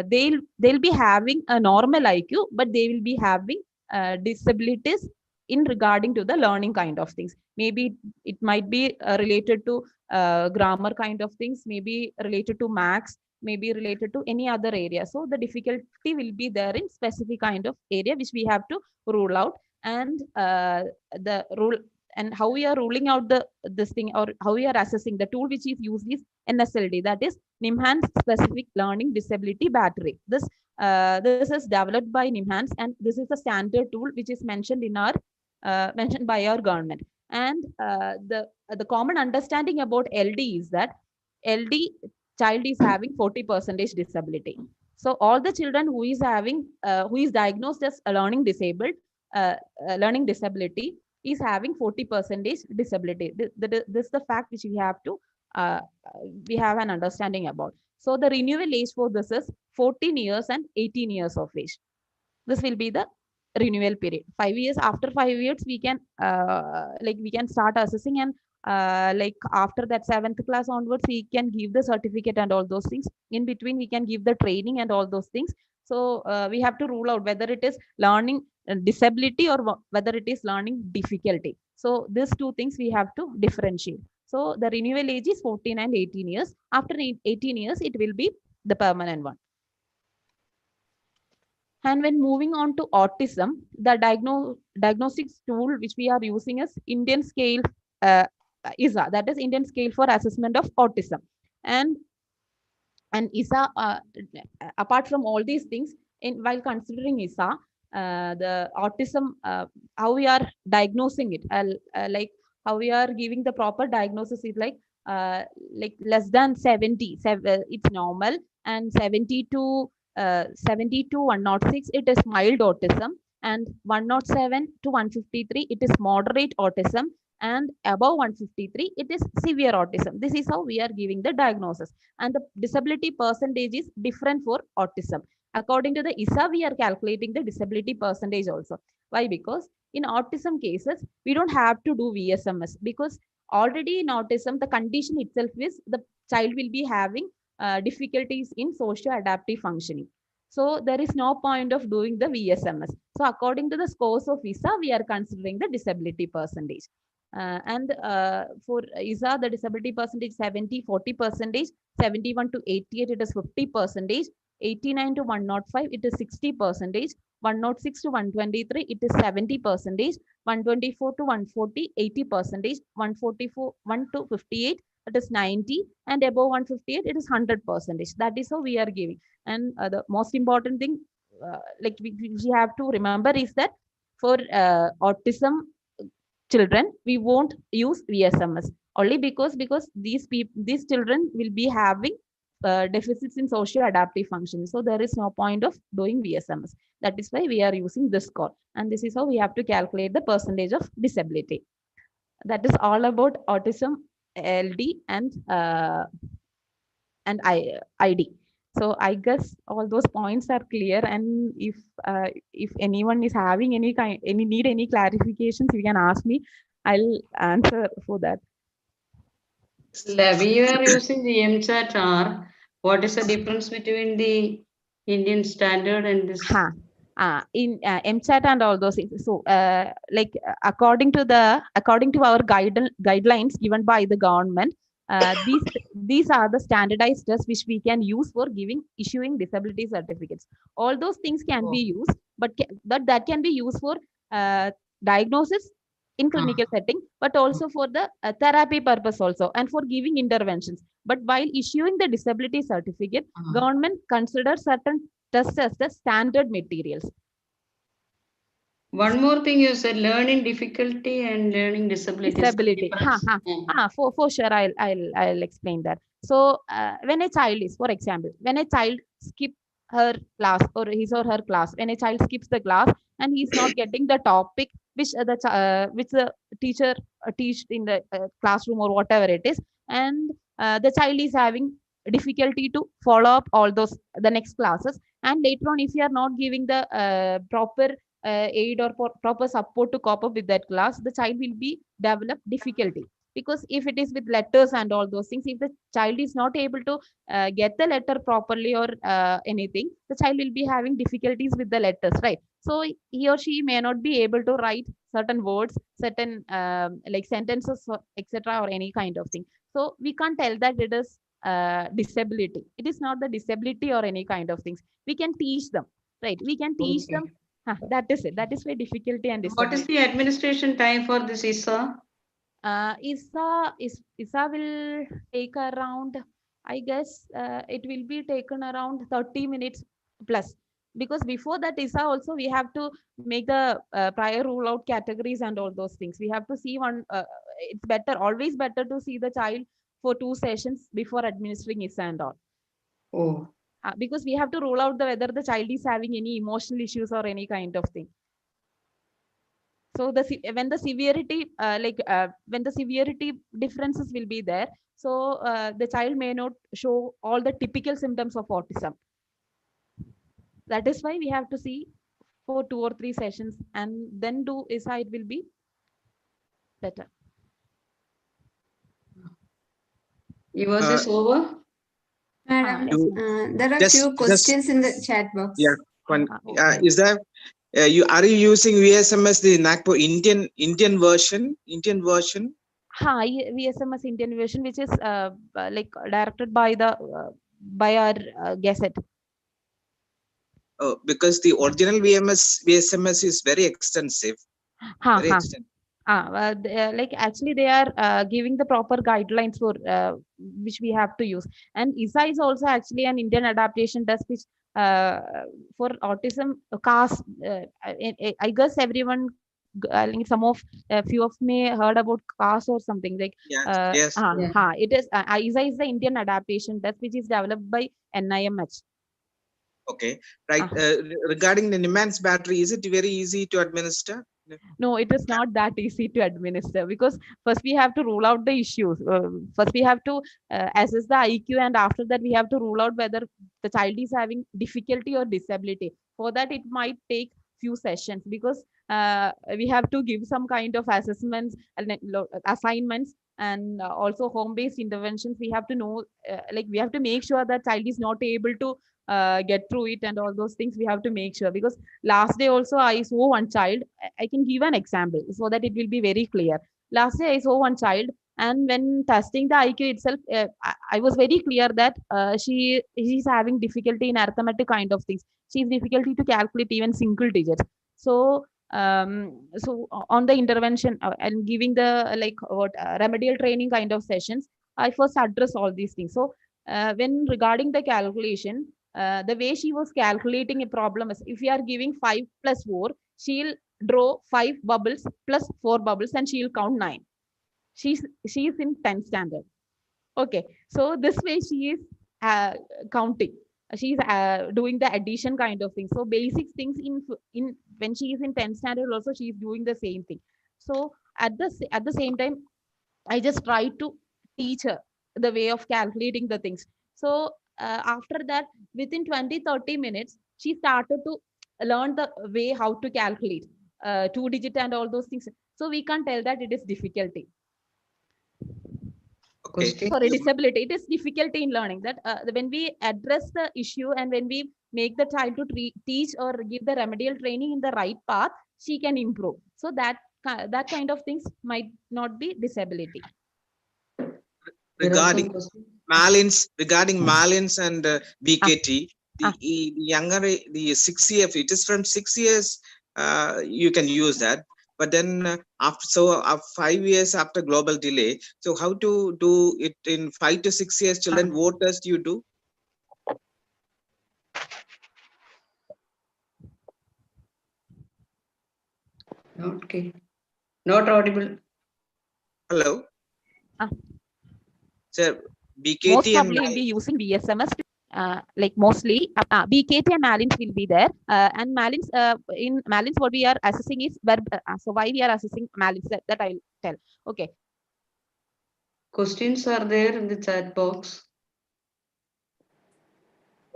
they'll be having a normal IQ, but they will be having disabilities in regarding to the learning kind of things. Maybe it might be related to grammar kind of things, maybe related to maths, maybe related to any other area. So the difficulty will be there in specific kind of area which we have to rule out. And the rule, and how we are ruling out this thing, or how we are assessing, the tool which is used is NSLD, that is NIMHANS Specific Learning Disability Battery. This is developed by NIMHANS, and this is a standard tool which is mentioned in our mentioned by our government. And the common understanding about LD is that LD child is having 40% disability. So all the children who is having who is diagnosed as a learning learning disability is having 40% disability. This is the fact which we have to we have an understanding about. So the renewal age for this is 14 years and 18 years of age. This will be the renewal period. 5 years, after 5 years we can like we can start assessing, and like after that 7th class onwards we can give the certificate and all those things. In between we can give the training and all those things. So we have to rule out whether it is learning disability or whether it is learning difficulty. So these two things we have to differentiate. So the renewal age is 14 and 18 years. After 18 years it will be the permanent one. And when moving on to autism, the diagnostics tool which we are using is Indian scale ISA, that is Indian Scale for Assessment of Autism. And ISA, apart from all these things, while considering ISA, the autism, how we are diagnosing it, like how we are giving the proper diagnosis is like less than 70, it's normal, and 70 to 106, it is mild autism, and 107 to 153, it is moderate autism, and above 153, it is severe autism. This is how we are giving the diagnosis. And the disability percentage is different for autism. According to the ISA, we are calculating the disability percentage also. Why? Because in autism cases, we don't have to do VSMS, because already in autism, the condition itself is the child will be having difficulties in socio-adaptive functioning. So there is no point of doing the VSMS. So according to the scores of ISA, we are considering the disability percentage. And for ISA, the disability percentage 70, 40%, 71 to 88, it is 50%, 89 to 105, it is 60%, 106 to 123, it is 70%. 124 to 140, 80%. 144, 1 to 58, it is 90, and above 158, it is 100%. That is how we are giving. And the most important thing, like we have to remember is that for autism children, we won't use VSMS only because these children will be having deficits in socio adaptive function. So there is no point of doing VSMS. That is why we are using this score, and this is how we have to calculate the percentage of disability. That is all about autism, LD, and ID. So I guess all those points are clear. And if anyone is having any clarifications, you can ask me. I'll answer for that. We are using the MCHR. What is the difference between the Indian standard and this? In MCHAT and all those things. So, according to our guidelines given by the government, these are the standardized tests which we can use for issuing disability certificates. All those things can be used, but that can be used for diagnosis in clinical setting, but also for the therapy purpose also, and for giving interventions. But while issuing the disability certificate, government considers certain tests as the standard materials. One more thing you said, learning difficulty and learning disability. For sure, I'll explain that. So when a child is, for example, when a child skips her class or his or her class, when a child skips the class and he's not getting the topic which the teacher teach in the classroom or whatever it is, and the child is having difficulty to follow up all those the next classes, and later on if you are not giving the proper aid or proper support to cope up with that class, the child will be develop difficulty. Because if it is with letters and all those things, if the child is not able to get the letter properly or anything, the child will be having difficulties with the letters, right? So he or she may not be able to write certain words, certain like sentences, etc., or any kind of thing. So we can't tell that it is disability. It is not the disability or any kind of things. We can teach them, right? We can teach them. That is it. That is why difficulty and disability. What is the administration time for this ISA? ISA will take around, I guess it will be taken around 30 minutes plus. Because before that ISA also we have to make the prior rule out categories and all those things. We have to see one. It's always better to see the child for 2 sessions before administering ISA and all. Oh. Because we have to rule out whether the child is having any emotional issues or any kind of thing. So when the severity differences will be there, so the child may not show all the typical symptoms of autism. That is why we have to see for 2 or 3 sessions and then do ISA. It will be better. Yours is over? Madam, there are few questions in the chat box. Yeah. Is there? Are you using VSMS, the NAGPUR Indian version? VSMS Indian version, which is directed by our Gazette. Oh, because the original VSMS is very extensive. Actually they are giving the proper guidelines for which we have to use. And ISA is also actually an Indian adaptation test which for autism CAS. I guess everyone, few of me heard about CAS or something like. Yes. It is ISA is the Indian adaptation test which is developed by NIMH. Okay, right. Regarding the Niemann battery, is it very easy to administer? No, it is not that easy to administer, because first we have to rule out the issues. First we have to assess the IQ, and after that we have to rule out whether the child is having difficulty or disability. For that it might take few sessions, because we have to give some kind of assessments and assignments, and also home-based interventions. We have to know, we have to make sure that child is not able to get through it, and all those things we have to make sure. Because last day also I saw one child. I can give an example so that it will be very clear. Last day I saw one child And when testing the IQ itself, I was very clear that she's having difficulty in arithmetic kind of things. She's difficulty to calculate even single digits. So on the intervention and giving the remedial training kind of sessions, I first address all these things. So when regarding the calculation, the way she was calculating a problem is, if we are giving 5 plus 4, she'll draw 5 bubbles plus 4 bubbles and she'll count 9. She's in 10th standard. Okay, so this way she is counting. She's doing the addition kind of thing. So basic things in when she is in 10th standard also, she is doing the same thing. So at the same time, I just try to teach her the way of calculating the things. So after that, within 20-30 minutes, she started to learn the way how to calculate 2-digit and all those things. So we can't tell that it is difficulty. Okay. For a disability, it is difficulty in learning. That when we address the issue and when we make the child to teach or give the remedial training in the right path, she can improve. So that kind of things might not be disability. Regarding Malins and BKT, the younger, the 6CF, it is from 6 years, you can use that. But then after 5 years after global delay, so how to do it in 5 to 6 years children? What test you do? Okay. Not audible. Hello. Sir, BKT most and probably will be using BSMS. Like mostly BKT and Malins will be there. And Malins, in Malins, what we are assessing is so why we are assessing Malins, that I'll tell. Okay. Questions are there in the chat box.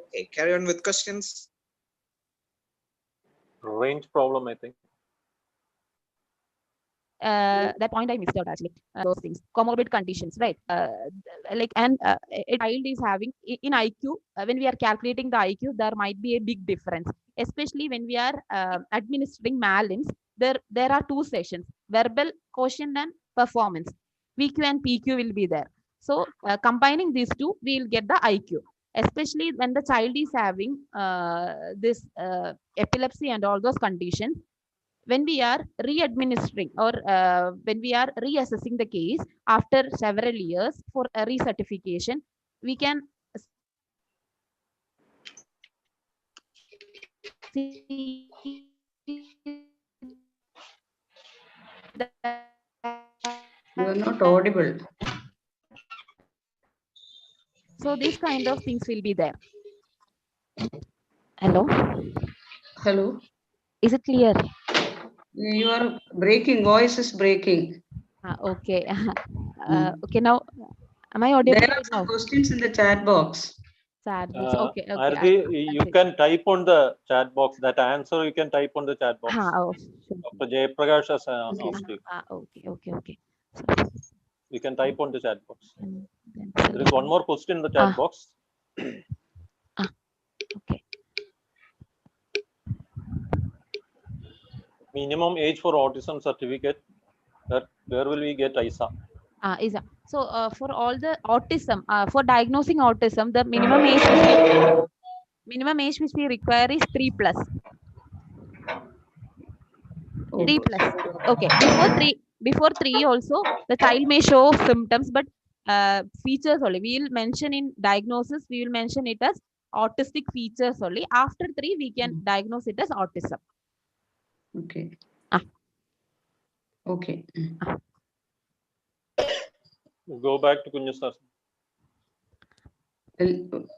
Okay, carry on with questions. Range problem, I think. That point I missed out actually. Those things, comorbid conditions, right? A child is having in IQ, when we are calculating the IQ, there might be a big difference, especially when we are administering Malins. There are 2 sessions: verbal quotient and performance. VQ and PQ will be there. So combining these 2, we will get the IQ. Especially when the child is having this epilepsy and all those conditions. When we are re-administering or when we are reassessing the case after several years for a recertification, we can see You are not audible. So these kind of things will be there. Hello? Hello? Is it clear? You are breaking. Voice is breaking. Okay. Okay, now am I audible? There are some questions in the chat box. Okay. Ardi, you can type on the chat box. That answer you can type on the chat box. Dr. Jayaprakash has asked you. Okay. You can type on the chat box. There is one more question in the chat box. Okay. Minimum age for autism certificate. Where will we get ISA? ISA. So for all the autism, for diagnosing autism, the minimum age which we require is 3+. 3+. Okay. Before 3 also, the child may show symptoms, but features only. We will mention in diagnosis, we will mention it as autistic features only. After 3, we can diagnose it as autism. Okay. Okay. Go back to Kunju sir.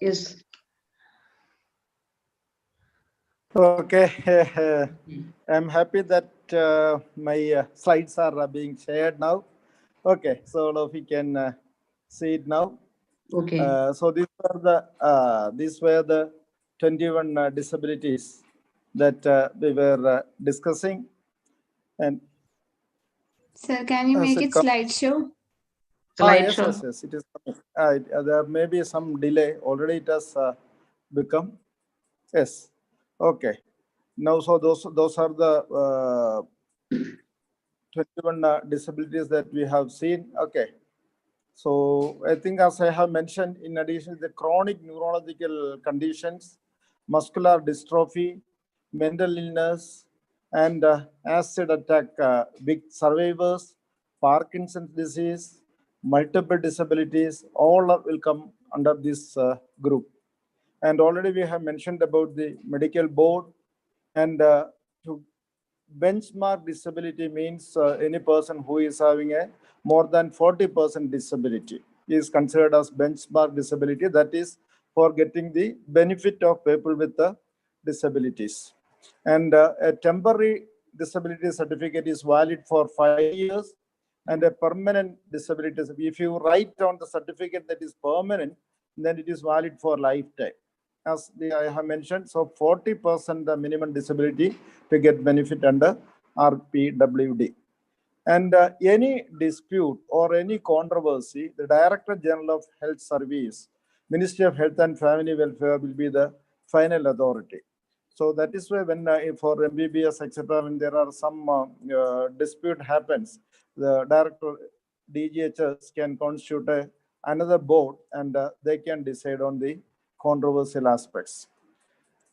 Yes. Okay. I'm happy that my slides are being shared now. Okay, so we can see it now. Okay. So these were the 21 disabilities that we were discussing. And sir, can you make it slideshow? Yes, it is coming. There may be some delay. Already it has become. Yes. Okay. Now, so those are the 21 disabilities that we have seen. Okay. So I think, as I have mentioned, in addition to the chronic neurological conditions, muscular dystrophy, mental illness, and acid attack big survivors, Parkinson's disease, multiple disabilities, will come under this group. And already we have mentioned about the medical board, and to benchmark disability means any person who is having a more than 40% disability is considered as benchmark disability. That is for getting the benefit of people with the disabilities. And a temporary disability certificate is valid for 5 years, and a permanent disability, if you write on the certificate that is permanent, then it is valid for lifetime. As I have mentioned, so 40% the minimum disability to get benefit under RPWD. And any dispute or any controversy, the Director General of Health Service, Ministry of Health and Family Welfare will be the final authority. So that is why when for MBBS, etc., when there are some dispute happens, the director DGHS can constitute another board, and they can decide on the controversial aspects.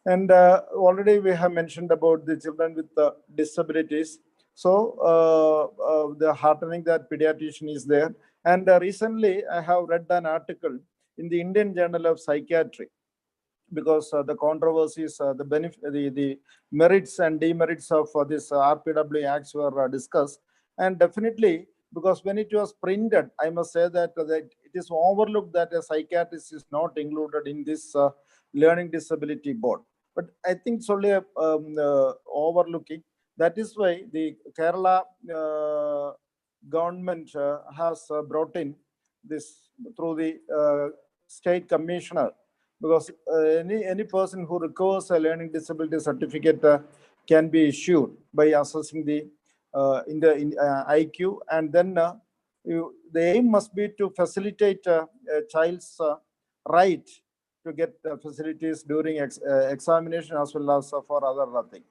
And already we have mentioned about the children with disabilities. So the heartening that pediatrician is there. And recently I have read an article in the Indian Journal of Psychiatry, because the controversies, the merits and demerits of this RPW Acts were discussed. And definitely, because when it was printed, I must say that it is overlooked that a psychiatrist is not included in this learning disability board. But I think it's only overlooking. That is why the Kerala government has brought in this through the state commissioner, because any person who requires a learning disability certificate can be issued by assessing the IQ, and then the aim must be to facilitate a child's right to get facilities during examination, as well as for other things.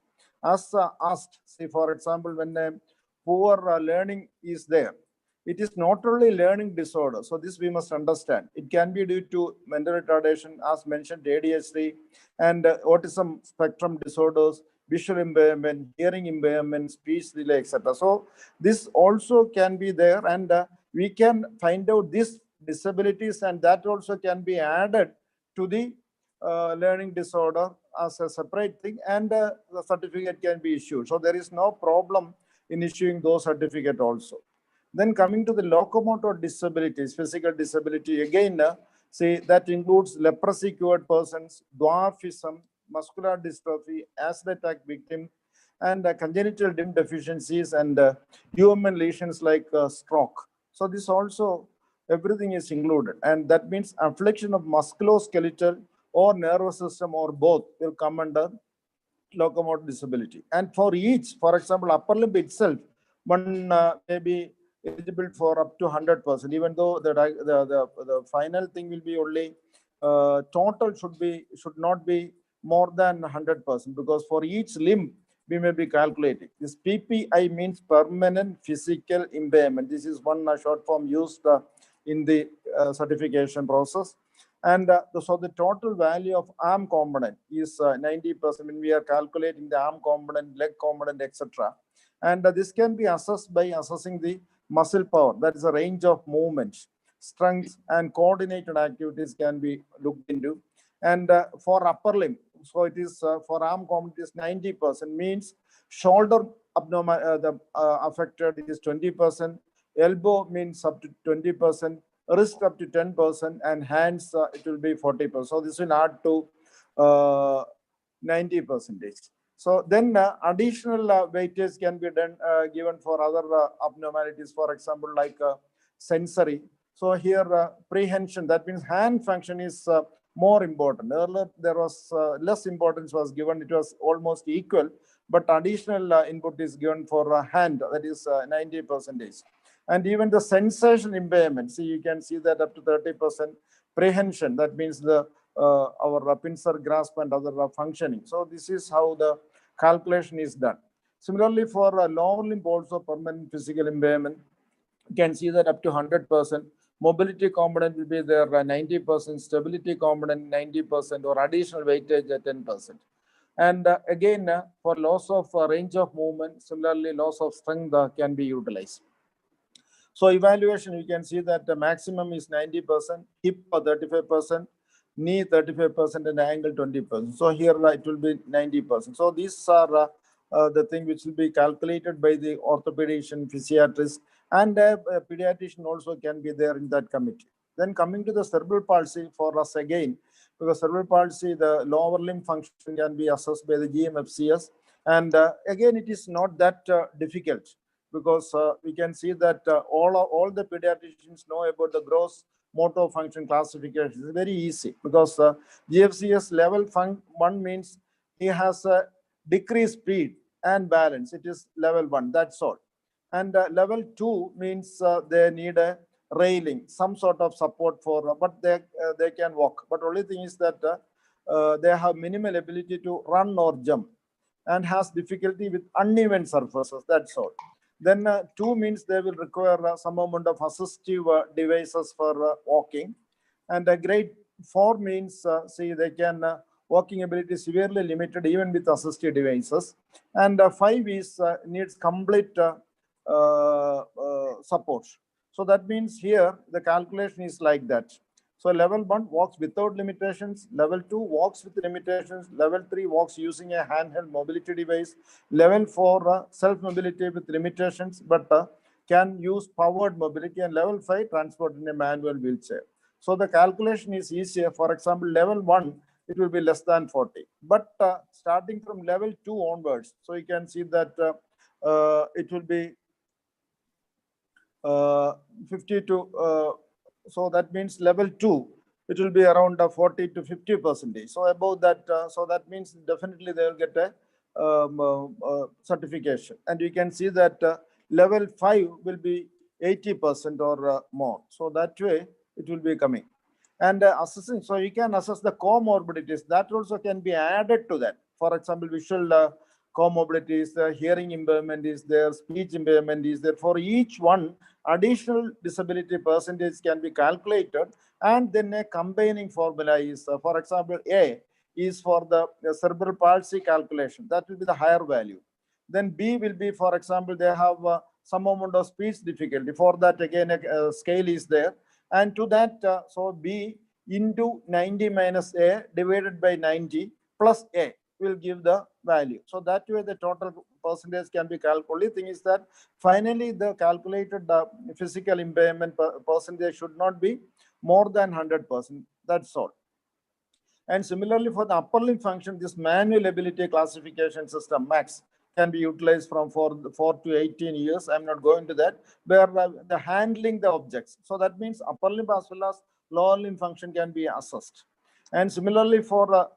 As asked, see, for example, when poor learning is there, it is not only learning disorder. So this we must understand. It can be due to mental retardation, as mentioned, ADHD, and autism spectrum disorders, visual impairment, hearing impairment, speech delay, etc. So this also can be there, and we can find out these disabilities, and that also can be added to the learning disorder as a separate thing, and the certificate can be issued. So there is no problem in issuing those certificates also. Then coming to the locomotor disabilities, physical disability, again, say that includes leprosy cured persons, dwarfism, muscular dystrophy, acid attack victim, and congenital limb deficiencies, and human lesions like stroke. So this also, everything is included. And that means affliction of musculoskeletal or nervous system or both will come under locomotor disability. And for each, for example, upper limb itself, one may be eligible for up to 100%, even though the final thing will be only total should not be more than 100%, because for each limb we may be calculating. This PPI means permanent physical impairment. This is one short form used in the certification process. And so the total value of arm component is 90% when we are calculating the arm component, leg component, etc. And this can be assessed by assessing the muscle power. That is a range of movements, strength, and coordinated activities can be looked into. And for upper limb, so it is for arm component is 90%, means shoulder abnormal affected, it is 20%, elbow means up to 20%, wrist up to 10%, and hands it will be 40%. So this will add to 90%. So then additional weightage can be done given for other abnormalities, for example, like sensory. So here prehension, that means hand function is more important. Earlier there was less importance was given, it was almost equal, but additional input is given for hand, that is 90%. And even the sensation impairment, see, you can see that up to 30%. Prehension, that means the our pincer grasp and other functioning. So this is how the calculation is done. Similarly, for lower limb also permanent physical impairment, you can see that up to 100%. mobility component will be there 90%, stability component 90%, or additional weightage at 10%. And again, for loss of range of movement, similarly, loss of strength can be utilized. So evaluation, you can see that the maximum is 90%, hip 35%, knee 35%, and angle 20%. So here it will be 90%. So these are the thing which will be calculated by the orthopedician, physiatrist, and a pediatrician also can be there in that committee. Then coming to the cerebral palsy for us again, because cerebral palsy, the lower limb function can be assessed by the GMFCS. And again, it is not that difficult, because we can see that all the pediatricians know about the gross motor function classification. It's very easy, because GFCS level 1 means he has a decreased speed and balance. It is level 1, that's all. And level 2 means they need a railing, some sort of support for, but they can walk. But only thing is that they have minimal ability to run or jump, and has difficulty with uneven surfaces, that's all. Then 2 means they will require some amount of assistive devices for walking. And grade 4 means, see, they can walking ability severely limited even with assistive devices. And 5 is needs complete support. So that means here the calculation is like that. So level 1 walks without limitations, level 2 walks with limitations, level 3 walks using a handheld mobility device, level 4 self-mobility with limitations, but can use powered mobility, and level 5 transport in a manual wheelchair. So the calculation is easier. For example, level 1, it will be less than 40. But starting from level 2 onwards, so you can see that it will be 50 to, so that means level 2, it will be around 40 to 50%. So above that, so that means definitely they will get a certification. And you can see that level 5 will be 80% or more. So that way it will be coming. And assessing, so you can assess the comorbidities, that also can be added to that. For example, visual comorbidities, the hearing impairment is there, speech impairment is there. For each one, additional disability percentage can be calculated, and then a combining formula is, for example, A is for the cerebral palsy calculation. That will be the higher value. Then B will be, for example, they have some amount of speech difficulty. For that, again, a scale is there. And to that, so B into 90 minus A divided by 90 plus A will give the value. So that way the total percentage can be calculated. Only thing is that finally the calculated physical impairment percentage should not be more than 100%. That's all. And similarly for the upper limb function, this manual ability classification system, MAX, can be utilized from 4 to 18 years. I'm not going to that, where the handling the objects. So that means upper limb as well as lower limb function can be assessed. And similarly for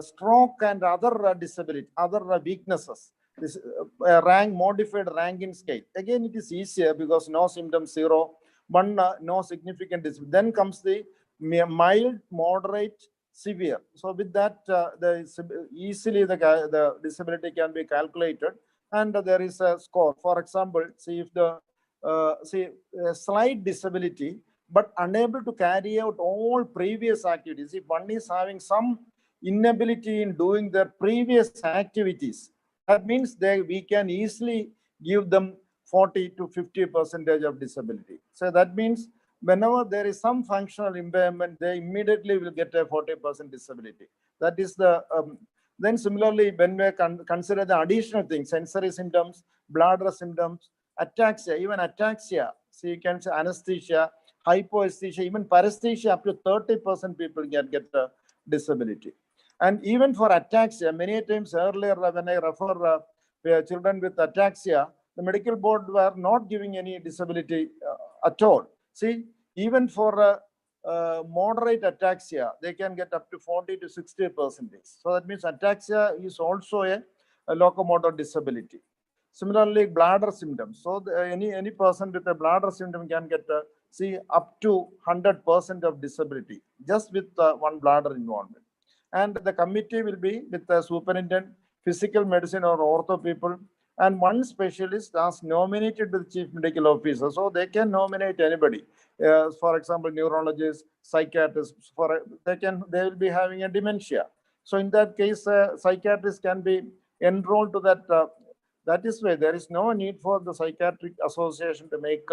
stroke and other disability, other weaknesses, this modified ranking scale. Again, it is easier because no symptoms, 0, 1 no significant disability. Then comes the mild, moderate, severe. So with that, easily the disability can be calculated, and there is a score. For example, see if the a slight disability but unable to carry out all previous activities. If one is having some inability in doing their previous activities, that means we can easily give them 40 to 50% of disability. So that means whenever there is some functional impairment, they immediately will get a 40% disability. That is the, then similarly, when we consider the additional things, sensory symptoms, bladder symptoms, ataxia, even ataxia, so you can say anesthesia, hypoesthesia, even paresthesia, up to 30% people can get a disability. And even for ataxia, many times earlier when I refer children with ataxia, the medical board were not giving any disability at all. See, even for moderate ataxia, they can get up to 40 to 60%. So that means ataxia is also a locomotor disability. Similarly, bladder symptoms. So any person with a bladder symptom can get see up to 100% of disability just with one bladder involvement. And the committee will be with the superintendent, physical medicine or ortho people, and one specialist is nominated with chief medical officer, so they can nominate anybody. For example, neurologists, psychiatrists, they will be having a dementia. So in that case, psychiatrists can be enrolled to that. That is why there is no need for the psychiatric association to make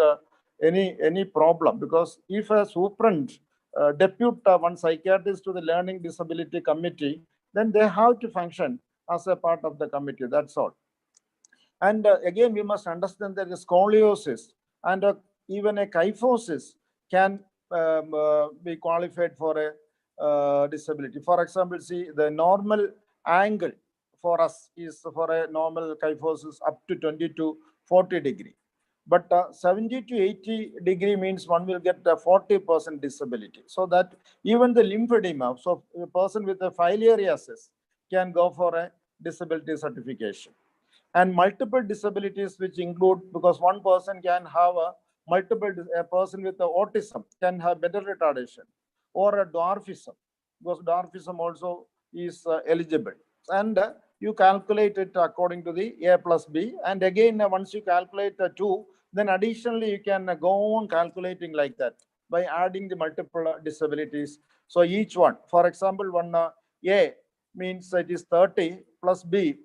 any problem, because if a superint depute one psychiatrist to the learning disability committee, then they have to function as a part of the committee. That's all. And again, we must understand that the scoliosis and even a kyphosis can be qualified for a disability. For example, see, the normal angle for us is for a normal kyphosis up to 20 to 40 degree. But 70 to 80 degree means one will get a 40% disability. So that even the lymphedema, so a person with a filariasis can go for a disability certification. And multiple disabilities, which include, because one person can have a person with autism can have better retardation, or a dwarfism, because dwarfism also is eligible. And you calculate it according to the A plus B. And again, once you calculate 2, then additionally you can go on calculating like that by adding the multiple disabilities. So each one, for example, one A means it is 30 plus B.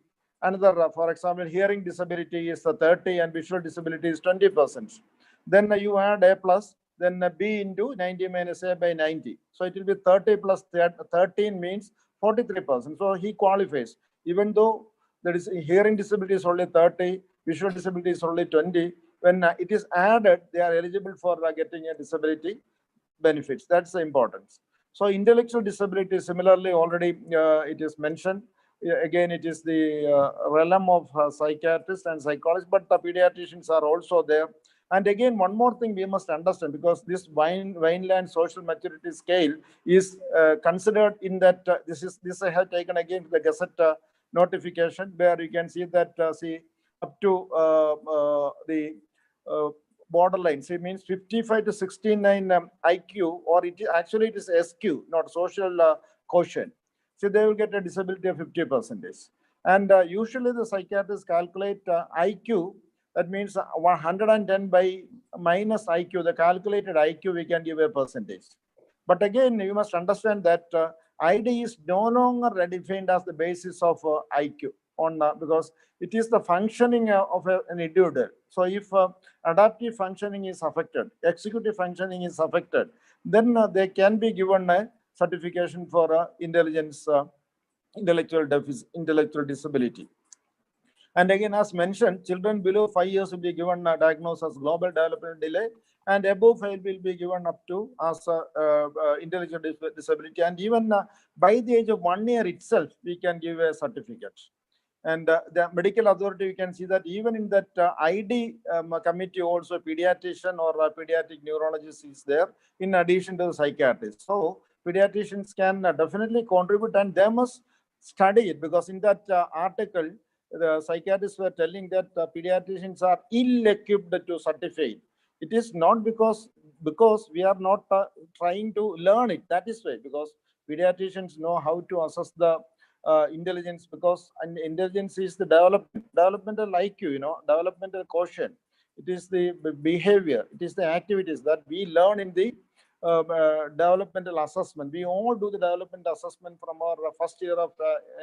Another, for example, hearing disability is 30 and visual disability is 20%. Then you add A plus, then B into 90 minus A by 90. So it will be 30 plus 13 means 43%. So he qualifies. Even though there is hearing disability is only 30, visual disability is only 20, when it is added, they are eligible for getting a disability benefits. That's the importance. So intellectual disability, similarly, already it is mentioned. Again, it is the realm of psychiatrists and psychologists, but the pediatricians are also there. And again, one more thing we must understand, because this Vineland social maturity scale is considered in that this I have taken again the Gazette notification, where you can see that see up to the borderline. So it means 55 to 69 IQ, or it actually it is SQ, not social quotient. So they will get a disability of 50%. And usually the psychiatrists calculate IQ. That means 110 by minus IQ, the calculated IQ, we can give a percentage. But again, you must understand that ID is no longer defined as the basis of IQ, because it is the functioning of an individual. So if adaptive functioning is affected, executive functioning is affected, then they can be given a certification for intellectual disability. And again, as mentioned, children below 5 years will be given a diagnosis as global developmental delay, and above 5 will be given up to as intellectual disability. And even by the age of 1 year itself, we can give a certificate. And the medical authority, you can see that even in that ID committee, also pediatrician or a pediatric neurologist is there, in addition to the psychiatrist. So pediatricians can definitely contribute, and they must study it, because in that article, the psychiatrists were telling that pediatricians are ill-equipped to certify. It is not because we are not trying to learn it. That is why, because pediatricians know how to assess the intelligence, because intelligence is the developmental IQ, developmental quotient. It is the behavior, it is the activities that we learn in the developmental assessment. We all do the developmental assessment from our first year of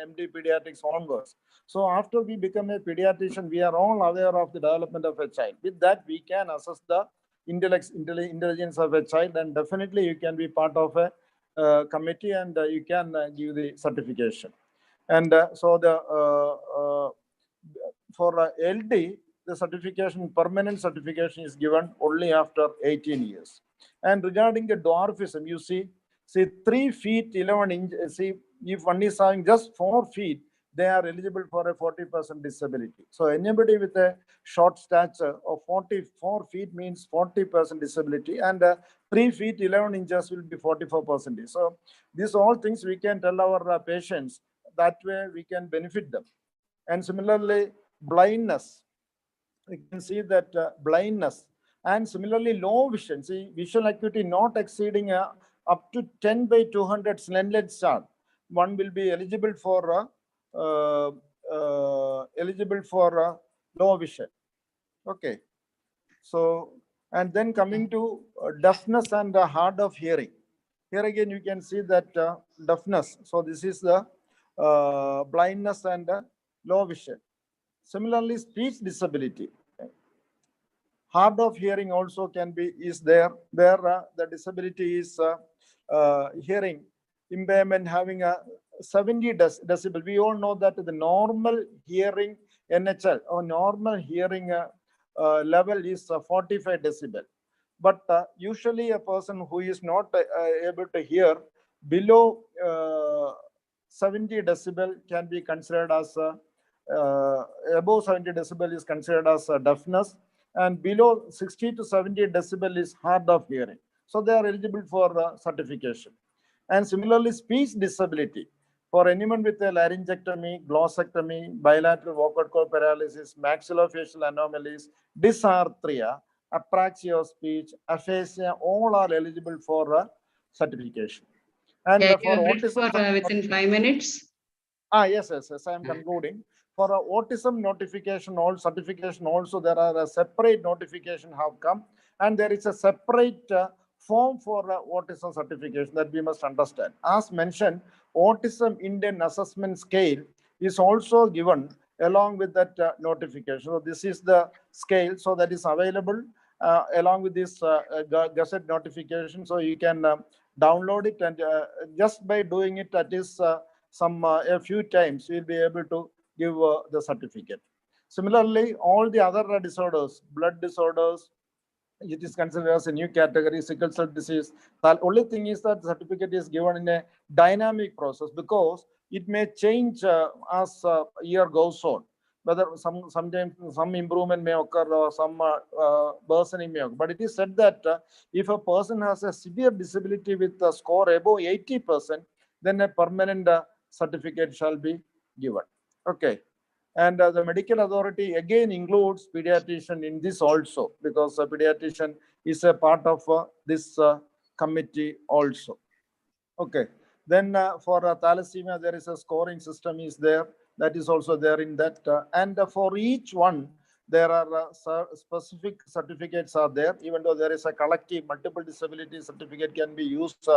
MD pediatrics onwards. So after we become a pediatrician, we are all aware of the development of a child. With that, we can assess the intelligence of a child, and definitely you can be part of a committee, and you can give the certification. And so the for LD, the certification, permanent certification is given only after 18 years. And regarding the dwarfism, you see 3 feet 11 inches. See, if one is having just 4 feet, they are eligible for a 40% disability. So anybody with a short stature of 44 feet means 40% disability, and 3 feet 11 inches will be 44%. So these all things we can tell our patients. That way we can benefit them. And similarly, blindness, we can see that blindness, and similarly low vision. See, visual acuity not exceeding up to 10 by 200 Snellen's chart, one will be eligible for low vision. Okay. So, and then coming to deafness and hard of hearing. Here again, you can see that deafness. So this is the blindness and low vision. Similarly, speech disability. Hard of hearing also can be is there where the disability is hearing impairment having a 70 decibel. We all know that the normal hearing NHL or normal hearing level is 45 decibel. But usually a person who is not able to hear below 70 decibel can be considered as above 70 decibel is considered as deafness, and below 60 to 70 decibel is hard of hearing. So they are eligible for certification. And similarly, speech disability for anyone with a laryngectomy, glossectomy, bilateral vocal cord paralysis, maxillofacial anomalies, dysarthria, apraxia of speech, aphasia, all are eligible for certification. And Can for you brief autism, for within 5 minutes? yes, I am concluding. For autism notification, all certification also, there are a separate notification have come, and there is a separate form for autism certification that we must understand. As mentioned, autism Indian assessment scale is also given along with that notification. So this is the scale, so that is available along with this Gazette notification. So you can download it, and just by doing it, that is a few times, you'll be able to give the certificate. Similarly, all the other disorders, blood disorders, it is considered as a new category, sickle cell disease. The only thing is that the certificate is given in a dynamic process because it may change as year goes on. Whether sometimes some improvement may occur or some worsening may occur. But it is said that if a person has a severe disability with a score above 80%, then a permanent certificate shall be given. Okay. And the medical authority again includes pediatrician in this also, because a pediatrician is a part of this committee also. Okay. Then for thalassemia, there is a scoring system is there. That is also there in that. And for each one, there are specific certificates are there, even though there is a collective multiple disability certificate can be used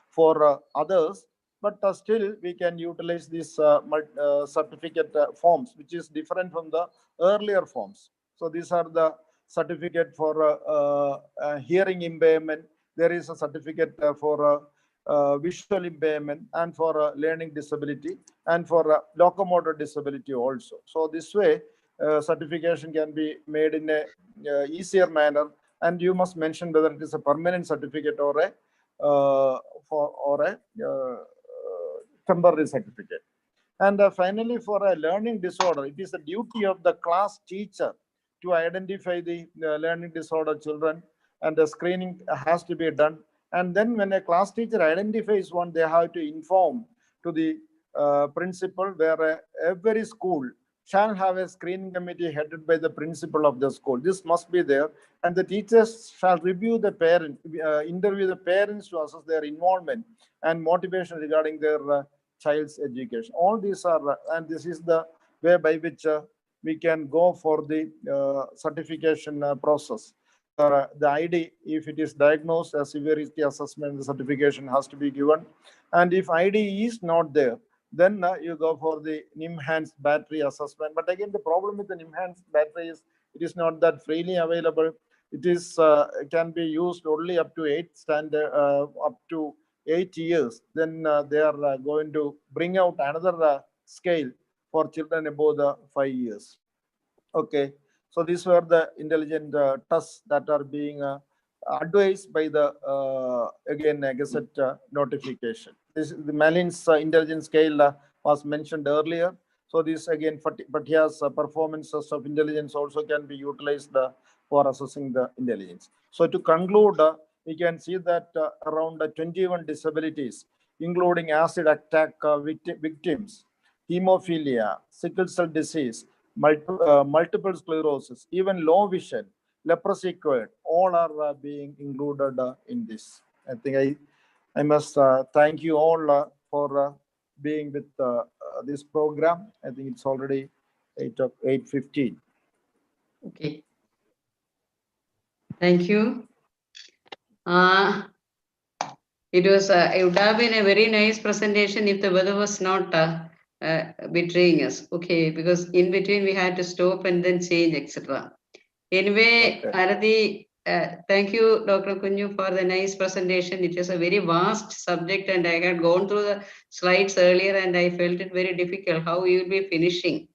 for others. But still, we can utilize these certificate forms, which is different from the earlier forms. So these are the certificate for hearing impairment. There is a certificate for visual impairment, and for learning disability, and for locomotor disability also. So this way, certification can be made in a easier manner, and you must mention whether it is a permanent certificate or a temporary certificate. And finally, for a learning disorder, it is the duty of the class teacher to identify the learning disorder children, and the screening has to be done. And then when a class teacher identifies one, they have to inform to the principal, where every school shall have a screening committee headed by the principal of the school. This must be there. And the teachers shall review the parents, interview the parents to assess their involvement and motivation regarding their child's education. All these are, and this is the way by which we can go for the certification process. The ID, if it is diagnosed as severity assessment, the certification has to be given. And if ID is not there, then you go for the enhanced battery assessment. But again, the problem with the enhanced battery is it is not that freely available. It is can be used only up to 8 years. Then they are going to bring out another scale for children above the 5 years. Okay, so these were the intelligent tests that are being advised by the again Gazette notification. This the Malin's intelligence scale was mentioned earlier. So this again, Patia's performances of intelligence also can be utilized for assessing the intelligence. So to conclude, we can see that around 21 disabilities, including acid attack victims, hemophilia, sickle cell disease, multiple sclerosis, even low vision, leprosy quad, all are being included in this. I think I must thank you all for being with this program. I think it's already 8:15. Okay. Thank you. It would have been a very nice presentation if the weather was not betraying us. Okay, because in between we had to stop and then change, etc. Anyway, Okay. Arathi, thank you, Dr. Kunju, for the nice presentation. It is a very vast subject, and I had gone through the slides earlier, and I felt it very difficult how you will be finishing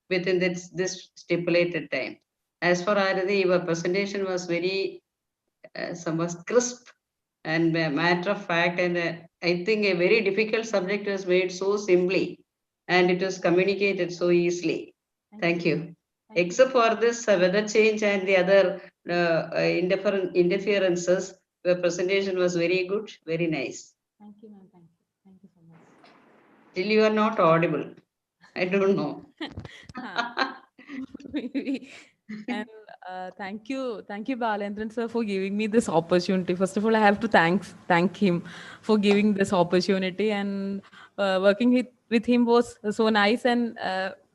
within this stipulated time. As for Arathi, your presentation was very somewhat crisp and a matter of fact, and I think a very difficult subject was made so simply, and it was communicated so easily. Thank you. Except for this weather change and the other interferences, the presentation was very good, very nice. Thank you, ma'am. Thank you. Thank you so much. Still, you are not audible. I don't know. Maybe. And thank you, Balendran sir, for giving me this opportunity. First of all, I have to thank him for giving this opportunity, and working with him was so nice, and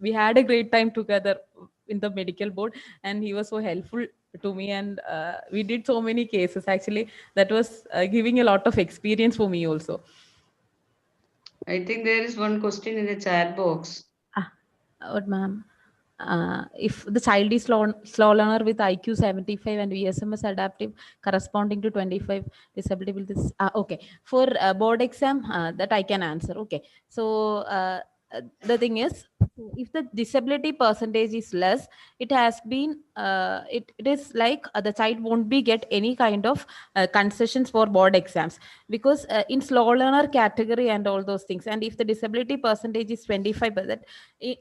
we had a great time together in the medical board, and he was so helpful to me, and we did so many cases. Actually, that was giving a lot of experience for me also. I think there is one question in the chat box. What, ma'am? If the child is slow learner with IQ 75 and VSMS adaptive corresponding to 25 disability will this okay for board exam that I can answer. Okay, so the thing is, if the disability percentage is less, it has been it is like the child won't be get any kind of concessions for board exams, because in slow learner category and all those things, and if the disability percentage is 25%,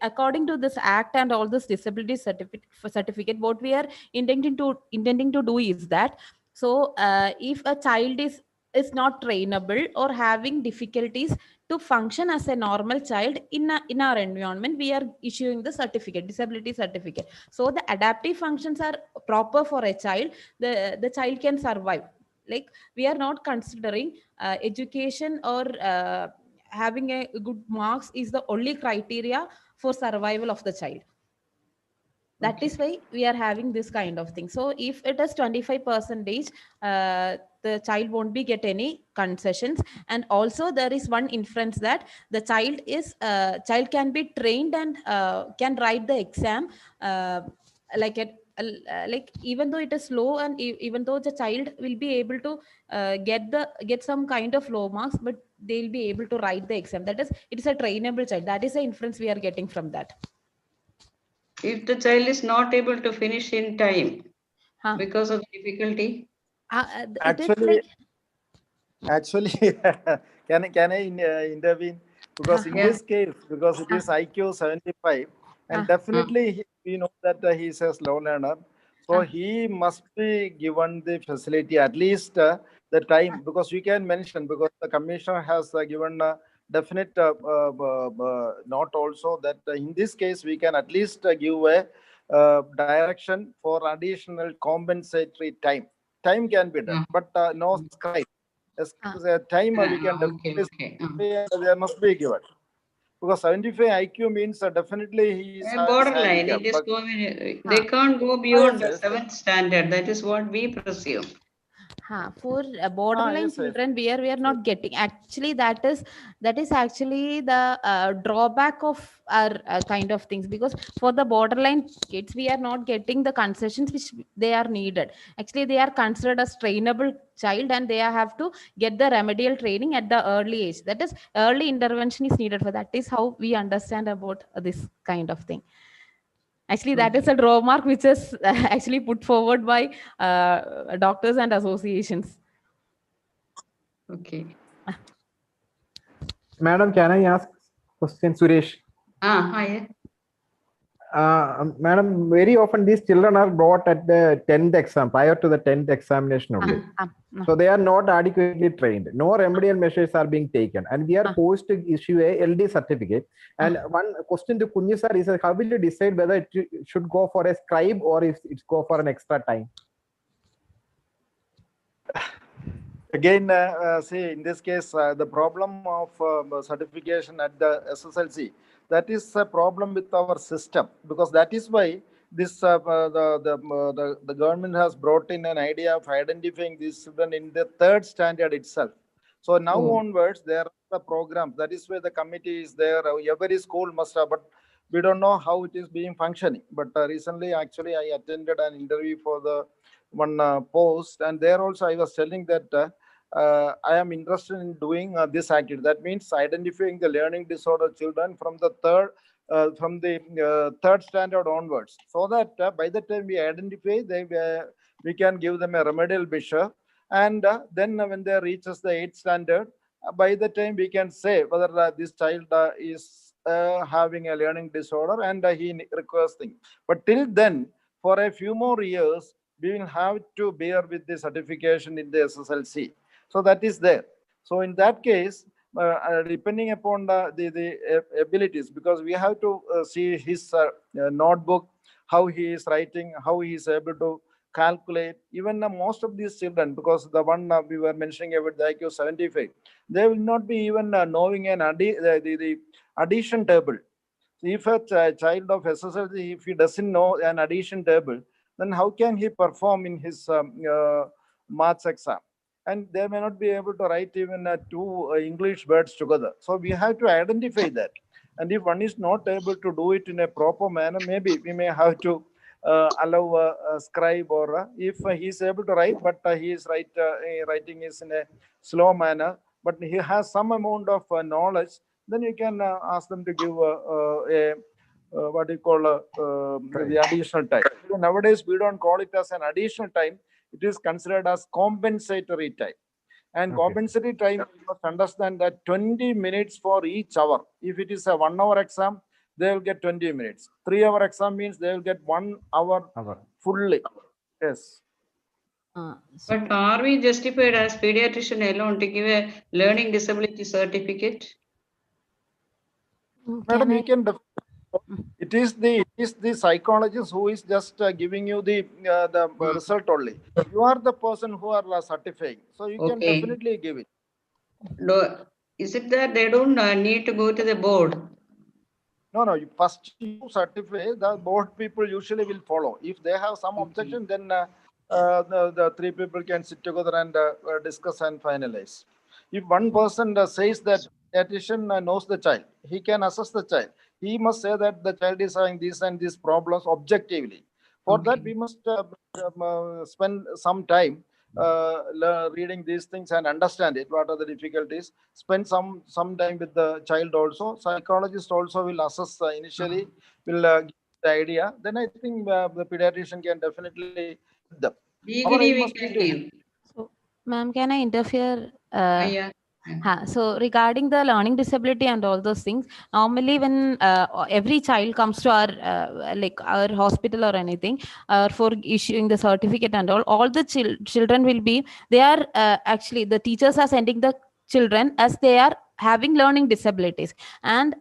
according to this act and all this disability certificate, what we are intending to do is that, so if a child is not trainable or having difficulties to function as a normal child in our environment, we are issuing the certificate, disability certificate. So the adaptive functions are proper for a child, the child can survive. Like, we are not considering education or having a good marks is the only criteria for survival of the child. That is why we are having this kind of thing. So if it is 25%, the child won't be get any concessions. And also there is one inference that the child can be trained and can write the exam like at like, even though it is low, and even though the child will be able to get some kind of low marks, but they'll be able to write the exam. That is, it is a trainable child. That is the inference we are getting from that. If the child is not able to finish in time because of difficulty, Actually, can I intervene? Because in this case, because it is IQ 75, and definitely we know that he is a slow learner, so he must be given the facility, at least the time, because we can mention, because the commissioner has given a definite note also, that in this case we can at least give a direction for additional compensatory time. Time can be done, but no scribe. As a time we can there must be given, because 75 IQ means definitely he is borderline. It is going. They can't go beyond the 7th standard. That is what we presume. For borderline children, we are not getting, actually that is actually the drawback of our kind of things, because for the borderline kids we are not getting the concessions which they are needed. Actually, they are considered as trainable child, and they have to get the remedial training at the early age. That is, early intervention is needed for that. Is how we understand about this kind of thing. Actually, that is a drawback which is actually put forward by doctors and associations. Okay. Madam, can I ask question, Suresh? Hi. Madam, very often these children are brought at the 10th exam, prior to the 10th examination only. So they are not adequately trained. No remedial measures are being taken. And we are forced to issue a LD certificate. And one question to Kunju sir is, how will you decide whether it should go for a scribe or if it's go for an extra time? Again, see, in this case, the problem of certification at the SSLC, that is a problem with our system, because that is why this the government has brought in an idea of identifying these children in the third standard itself. So now onwards, there are the programs. That is where the committee is there. Every school must have, but we don't know how it is being functioning. But recently, actually, I attended an interview for the one post, and there also I was telling that I am interested in doing this activity. That means identifying the learning disorder children from the third standard onwards, so that by the time we identify, we can give them a remedial measure, and then when they reaches the 8th standard, by the time we can say whether this child is having a learning disorder and he requires things. But till then, for a few more years, we will have to bear with the certification in the SSLC. So that is there. So in that case, depending upon the abilities, because we have to see his notebook, how he is writing, how he is able to calculate. Even most of these children, because the one we were mentioning about the IQ 75, they will not be even knowing the addition table. So if a child of SSLC, if he doesn't know an addition table, then how can he perform in his maths exam? And they may not be able to write even two English words together. So we have to identify that. And if one is not able to do it in a proper manner, maybe we may have to allow a scribe, or if he is able to write, but he is writing is in a slow manner, but he has some amount of knowledge, then you can ask them to give what do you call the additional time. So nowadays, we don't call it as an additional time. It is considered as compensatory time. And compensatory time, you must understand that 20 minutes for each hour. If it is a 1 hour exam, they will get 20 minutes. 3 hour exam means they will get 1 hour fully. Yes. But are we justified as pediatrician alone to give a learning disability certificate? Madam, you can. It is the psychologist who is just giving you the result only. You are the person who are certifying, so you can definitely give it. Is it that they don't need to go to the board? No. First you certify, the board people usually will follow. If they have some objection, then the three people can sit together and discuss and finalize. If one person says that pediatrician knows the child, he can assess the child. He must say that the child is having these and these problems objectively. For that, we must spend some time reading these things and understand it. What are the difficulties? Spend some time with the child also. Psychologist also will assess initially, will give the idea. Then I think the pediatrician can definitely help them. Legally, we can give. So, ma'am, can I interfere? Yeah. So regarding the learning disability and all those things, normally when every child comes to our like our hospital or anything for issuing the certificate and all the children will be, they are actually the teachers are sending the children as they are having learning disabilities, and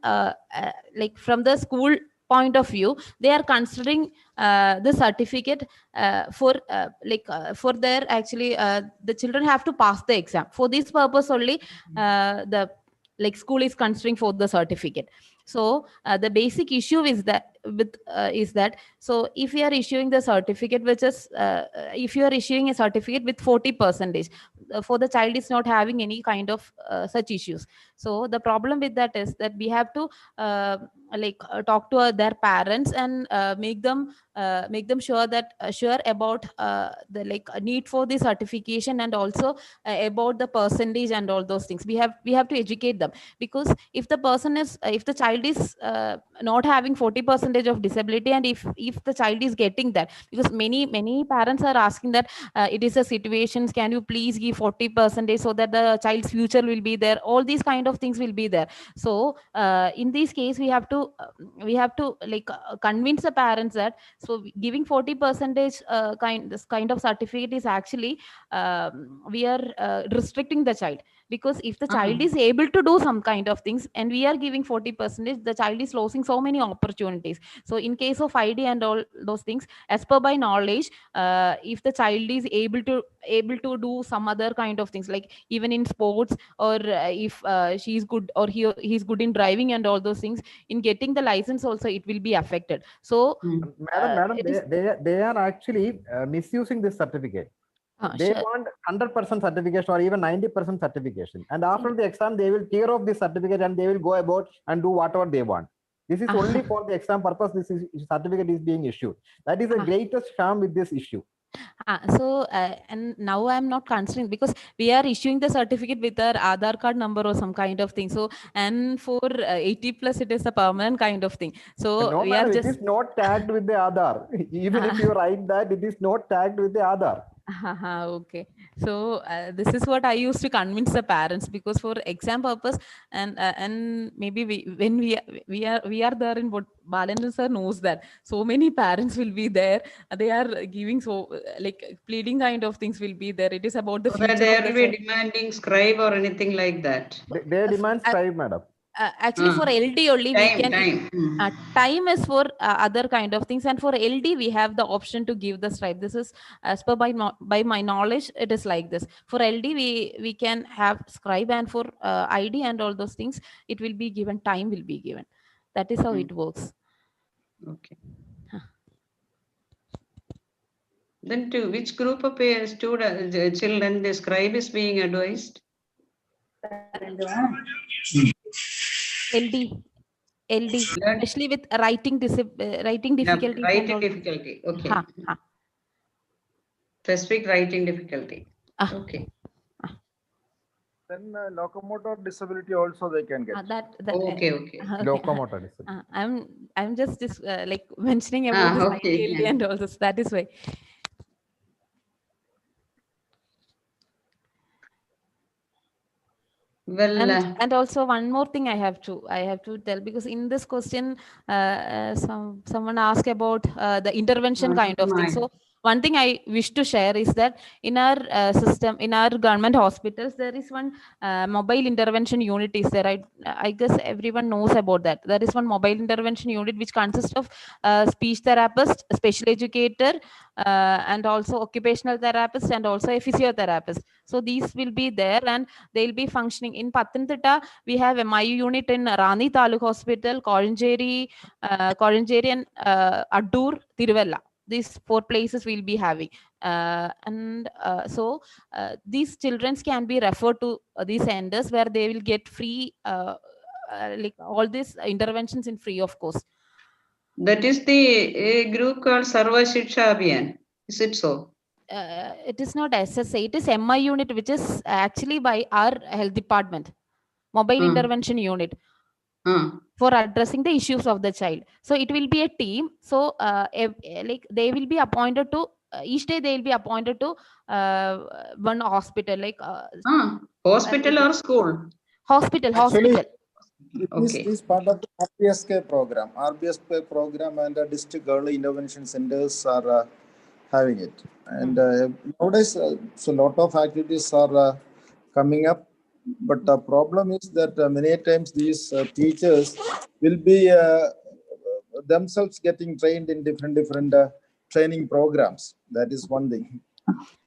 like from the school point of view, they are considering the certificate for their actually the children have to pass the exam. For this purpose only, the like school is considering for the certificate. So the basic issue is that so if you are issuing the certificate which is if you are issuing a certificate with 40%, for the child is not having any kind of such issues. So the problem with that is that we have to talk to their parents and make them sure about the need for the certification, and also about the percentage and all those things. We have to educate them, because if the child is not having 40% of disability, and if the child is getting that, because many parents are asking that it is a situation, can you please give 40% so that the child's future will be there, all these kind of things will be there. So in this case, we have to convince the parents that so giving 40% this kind of certificate is actually we are restricting the child. because if the child is able to do some kind of things and we are giving 40%, the child is losing so many opportunities. So in case of ID and all those things, as per my knowledge, if the child is able to do some other kind of things, like even in sports, or if she's good or he's good in driving and all those things, in getting the license also it will be affected. So madam, they are actually misusing this certificate. They want 100% certification or even 90% certification, and after the exam they will tear off this certificate and they will go about and do whatever they want. This is only for the exam purpose. This certificate is being issued. That is the greatest harm with this issue. And now I'm not considering, because we are issuing the certificate with our Aadhaar card number or some kind of thing. So, and for 80 plus, it is a permanent kind of thing. So no, we madam, are just. It is not tagged with the Aadhaar. Even if you write that, it is not tagged with the Aadhaar. Okay, so this is what I used to convince the parents, because for exam purpose and maybe when we are there in what Balendra sir knows, that so many parents will be there. They are giving so like pleading kind of things will be there. It is about the future. They will be demanding scribe or anything like that. They demand scribe, madam. Actually, for LD only we can. Time is for other kind of things, and for LD we have the option to give the scribe. This is as per by my knowledge, it is like this. For LD we can have scribe, and for ID and all those things it will be given, time will be given. That is how it works. Okay. Then to which group of students, children, the scribe is being advised? LD, especially with writing difficulty. Writing difficulty. Okay. Specific writing difficulty. Okay. Then locomotor disability also they can get. Okay. Locomotor disability. I'm just like mentioning about this LD and all this. That is why. Well, and also one more thing I have to tell, because in this question someone asked about the intervention kind of thing. So one thing I wish to share is that in our system, in our government hospitals, there is one mobile intervention unit is there. I guess everyone knows about that. There is one mobile intervention unit which consists of speech therapist, special educator, and also occupational therapist, and also a physiotherapist. So these will be there and they'll be functioning. In Pathanamthitta, we have a MIU unit in Rani Taluk Hospital, Koranjeri and Addur, Tiruvalla. These 4 places we'll be having. So these children can be referred to these centers where they will get free, like all these interventions in free of cost. That is the group called Sarva Shiksha Abhiyan. Is it so? It is not SSA, it is MI unit, which is actually by our health department, mobile intervention unit, for addressing the issues of the child. So it will be a team. So like they will be appointed to each day they will be appointed to one hospital, like hospital or school? Hospital. It is part of the RBSK program. RBSK program and the district early intervention centers are having it. And nowadays, so a lot of activities are coming up. But the problem is that many times these teachers will be themselves getting trained in different training programs. That is one thing.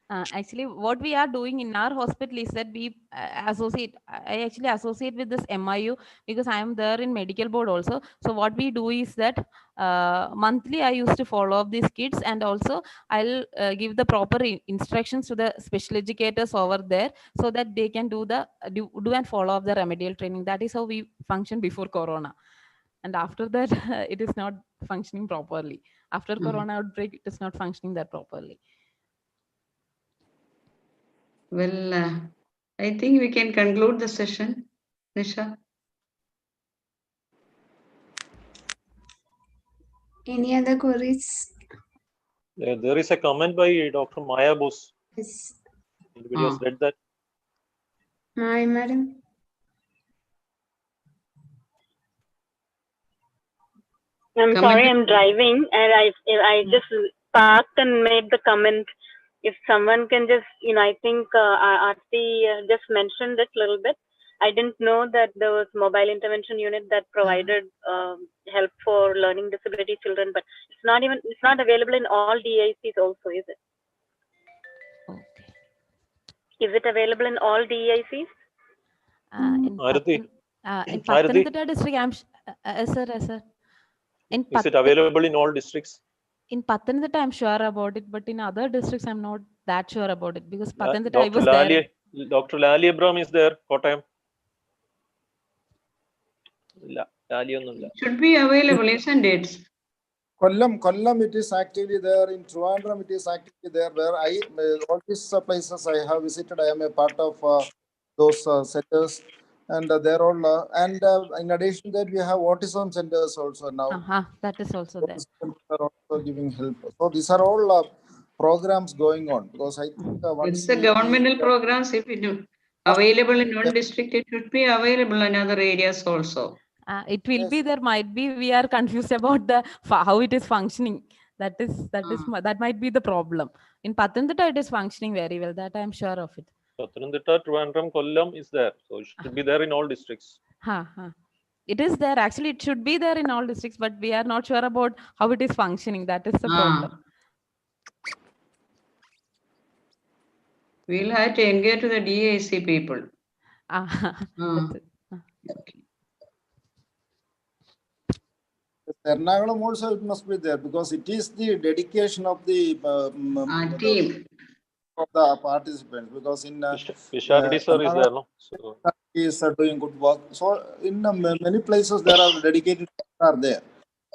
Actually, what we are doing in our hospital is that we I actually associate with this MIU because I am there in medical board also. So what we do is that monthly I used to follow up these kids, and also I'll give the proper instructions to the special educators over there so that they can do and follow up the remedial training. That is how we function before Corona. And after that, it is not functioning properly. After Corona outbreak, it is not functioning that properly. Well, I think we can conclude the session, Nisha. Any other queries? There is a comment by Dr. Maya Bose. Yes. Anybody has read that? Hi, madam. I'm sorry, I'm driving and I just parked and made the comment. if someone can just, I think Aarti just mentioned it a little bit. I didn't know that there was mobile intervention unit that provided help for learning disability children, but it's not available in all DICs also, is it? Okay. Is it available in all DICs? In Pathanamthitta district, sir. Is it available in all districts? In Pathanamthitta, I'm sure about it, but in other districts, I'm not that sure about it because Pathanamthitta, I was there. Dr. Lali Abraham is there, Kottayam. Should be available, isn't it? Kollam, it is actually there. In Trivandrum, it is actually there. Where all these places I have visited, I am a part of those centers, and they're all. And in addition to that, we have autism centers also now. That is also there. Are also giving help. So these are all programs going on because I think it's the governmental programs. If it is available in one district, it should be available in other areas also. It will be there. Might be we are confused about how it is functioning. That might be the problem. In Pathanamthitta, it is functioning very well. That I am sure of it. Pathanamthitta, Trivandrum, Kollam is there, so it should be there in all districts. It is there. Actually, it should be there in all districts, but we are not sure about how it is functioning. That is the problem. We'll have to engage to the DIC people. Okay. Ernakulam also it must be there because it is the dedication of the team of the participants. Because in Vishardi sir is there, no? So he is doing good work. So in many places there are dedicated are there.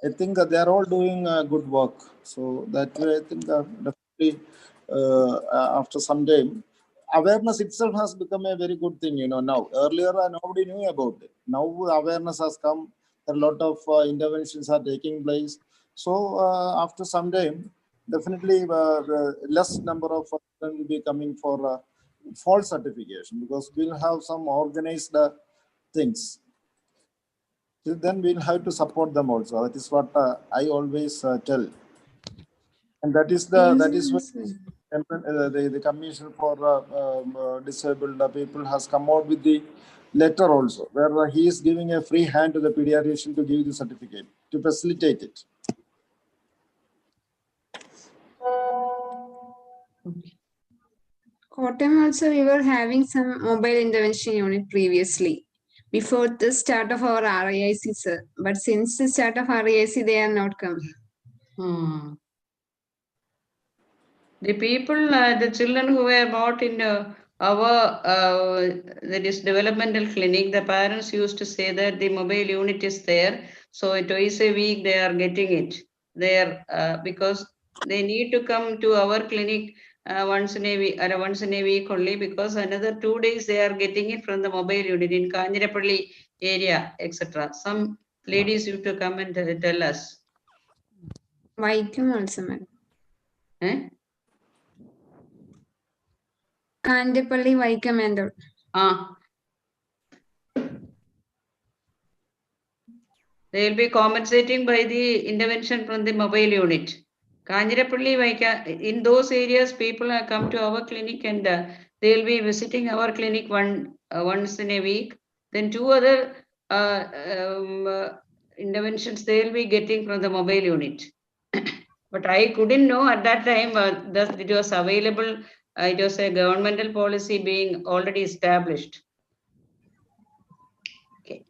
I think they are all doing good work. So that way I think definitely after some time awareness itself has become a very good thing. Now earlier nobody knew about it. Now awareness has come. A lot of interventions are taking place. So after some time, definitely the less number of them will be coming for false certification because we'll have some organized things. So then we'll have to support them also. That is what I always tell. And that is what the Commission for Disabled People has come out with the letter also, where he is giving a free hand to the pediatrician to give the certificate, to facilitate it. Kottayam also, we were having some mobile intervention unit previously, before the start of our RIIC, sir. But since the start of RIIC, they are not coming. The people, the children who were brought in our that is developmental clinic, the parents used to say that the mobile unit is there, so twice a week they are getting it there because they need to come to our clinic once in a week only, because another 2 days they are getting it from the mobile unit in Kanjirapalli area, etc. Some ladies used to come and tell us. Vaikam also, madam. Kandipalli, Vaikam and they will be compensating by the intervention from the mobile unit. Kanjirapalli, Vaika, in those areas, people have come to our clinic and they will be visiting our clinic once in a week. Then 2 other interventions they will be getting from the mobile unit. But I couldn't know at that time that it was available. It was a governmental policy being already established. Okay.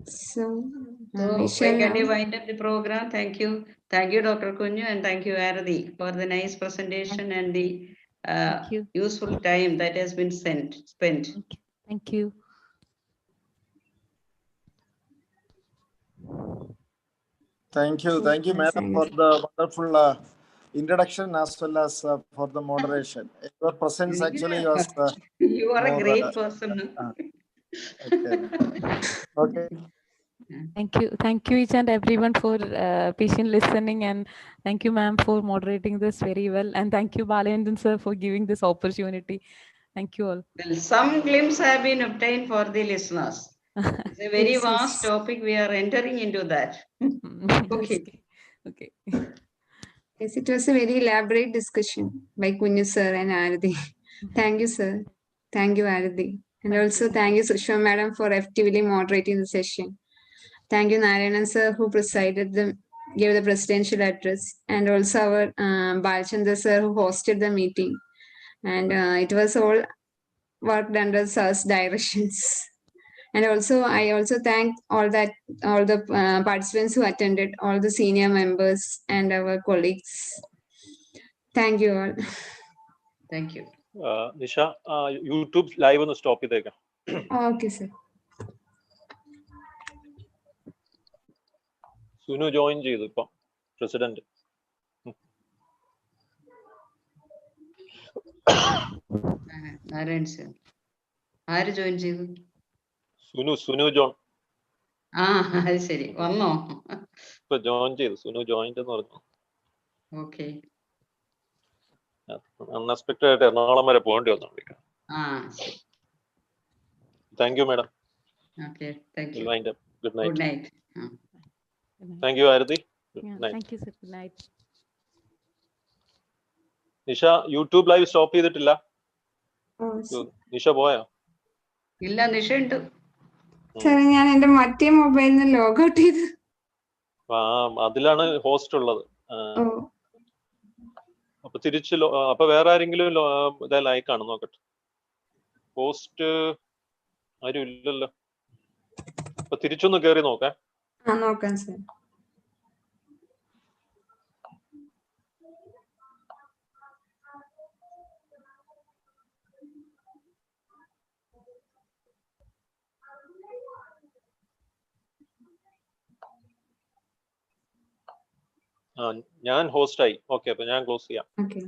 So can you wind up the program? Thank you. Thank you, Dr. Kunju, and thank you, Arati, for the nice presentation and the useful time that has been spent. Thank you. Thank you, madam, for the wonderful introduction as well as for the moderation. Your presence actually was. You are a great person. Okay. Thank you each and everyone for patient listening, and thank you, ma'am, for moderating this very well, and thank you, Balandan sir, for giving this opportunity. Thank you all. Well, some glimpse have been obtained for the listeners. It's a very vast topic. We are entering into that. Okay. Okay. Yes, it was a very elaborate discussion by Kunju sir and Arati. Thank you, sir. Thank you, Arati. And also thank you, Sushma madam, for actively moderating the session. Thank you, Narayanan sir, who gave the presidential address, and also our Balchandra sir, who hosted the meeting. And it was all worked under sir's directions. And also, I also thank all the participants who attended, all the senior members and our colleagues. Thank you all. Thank you. Nisha, YouTube live on stop ചെയ്തേക്കാം. Okay, sir. Sunu join ചെയ്തു ഇപ്പം president. Narayan sir ആര് join ചെയ്തു? Sunu John. ആ അത് ശരി, വന്നോ? ഇപ്പൊ ജോയിൻ ചെയ്തു. സുനു ജോയിൻ എന്ന് പറഞ്ഞു. ഓക്കെ. അൺഎക്സ്പെക്ടഡ് ആയിട്ട് എറണാകുളം വരെ പോകേണ്ടി വന്നു. Thank you madam. Okay, thank you. Good night. Good night. Thank you Arathi. Thank you sir. Good night. Nisha YouTube live stop ചെയ്തിട്ടില്ല. നിഷ പോയോ? ഇല്ല, നിഷ ഉണ്ട്. സാറേ, ഞാൻ എന്റെ മറ്റേ മൊബൈലിൽ നിന്ന് ലോഗ് ഔട്ട് ചെയ്തു. അതിലാണ് ഹോസ്റ്റ് ഉള്ളത്. അപ്പൊ തിരിച്ച് അപ്പൊ വേറെ ആരെങ്കിലും ഇതായി കാണും, നോക്കട്ടെ. ഹോസ്റ്റ് ആരും ഇല്ലല്ലോ. അപ്പൊ തിരിച്ചൊന്ന് കേറി നോക്കാം. നോക്കാം സാർ. ഞാൻ ഹോസ്റ്റ് ആയി. ഓക്കെ, അപ്പൊ ഞാൻ ക്ലോസ് ചെയ്യാം. ഓക്കെ.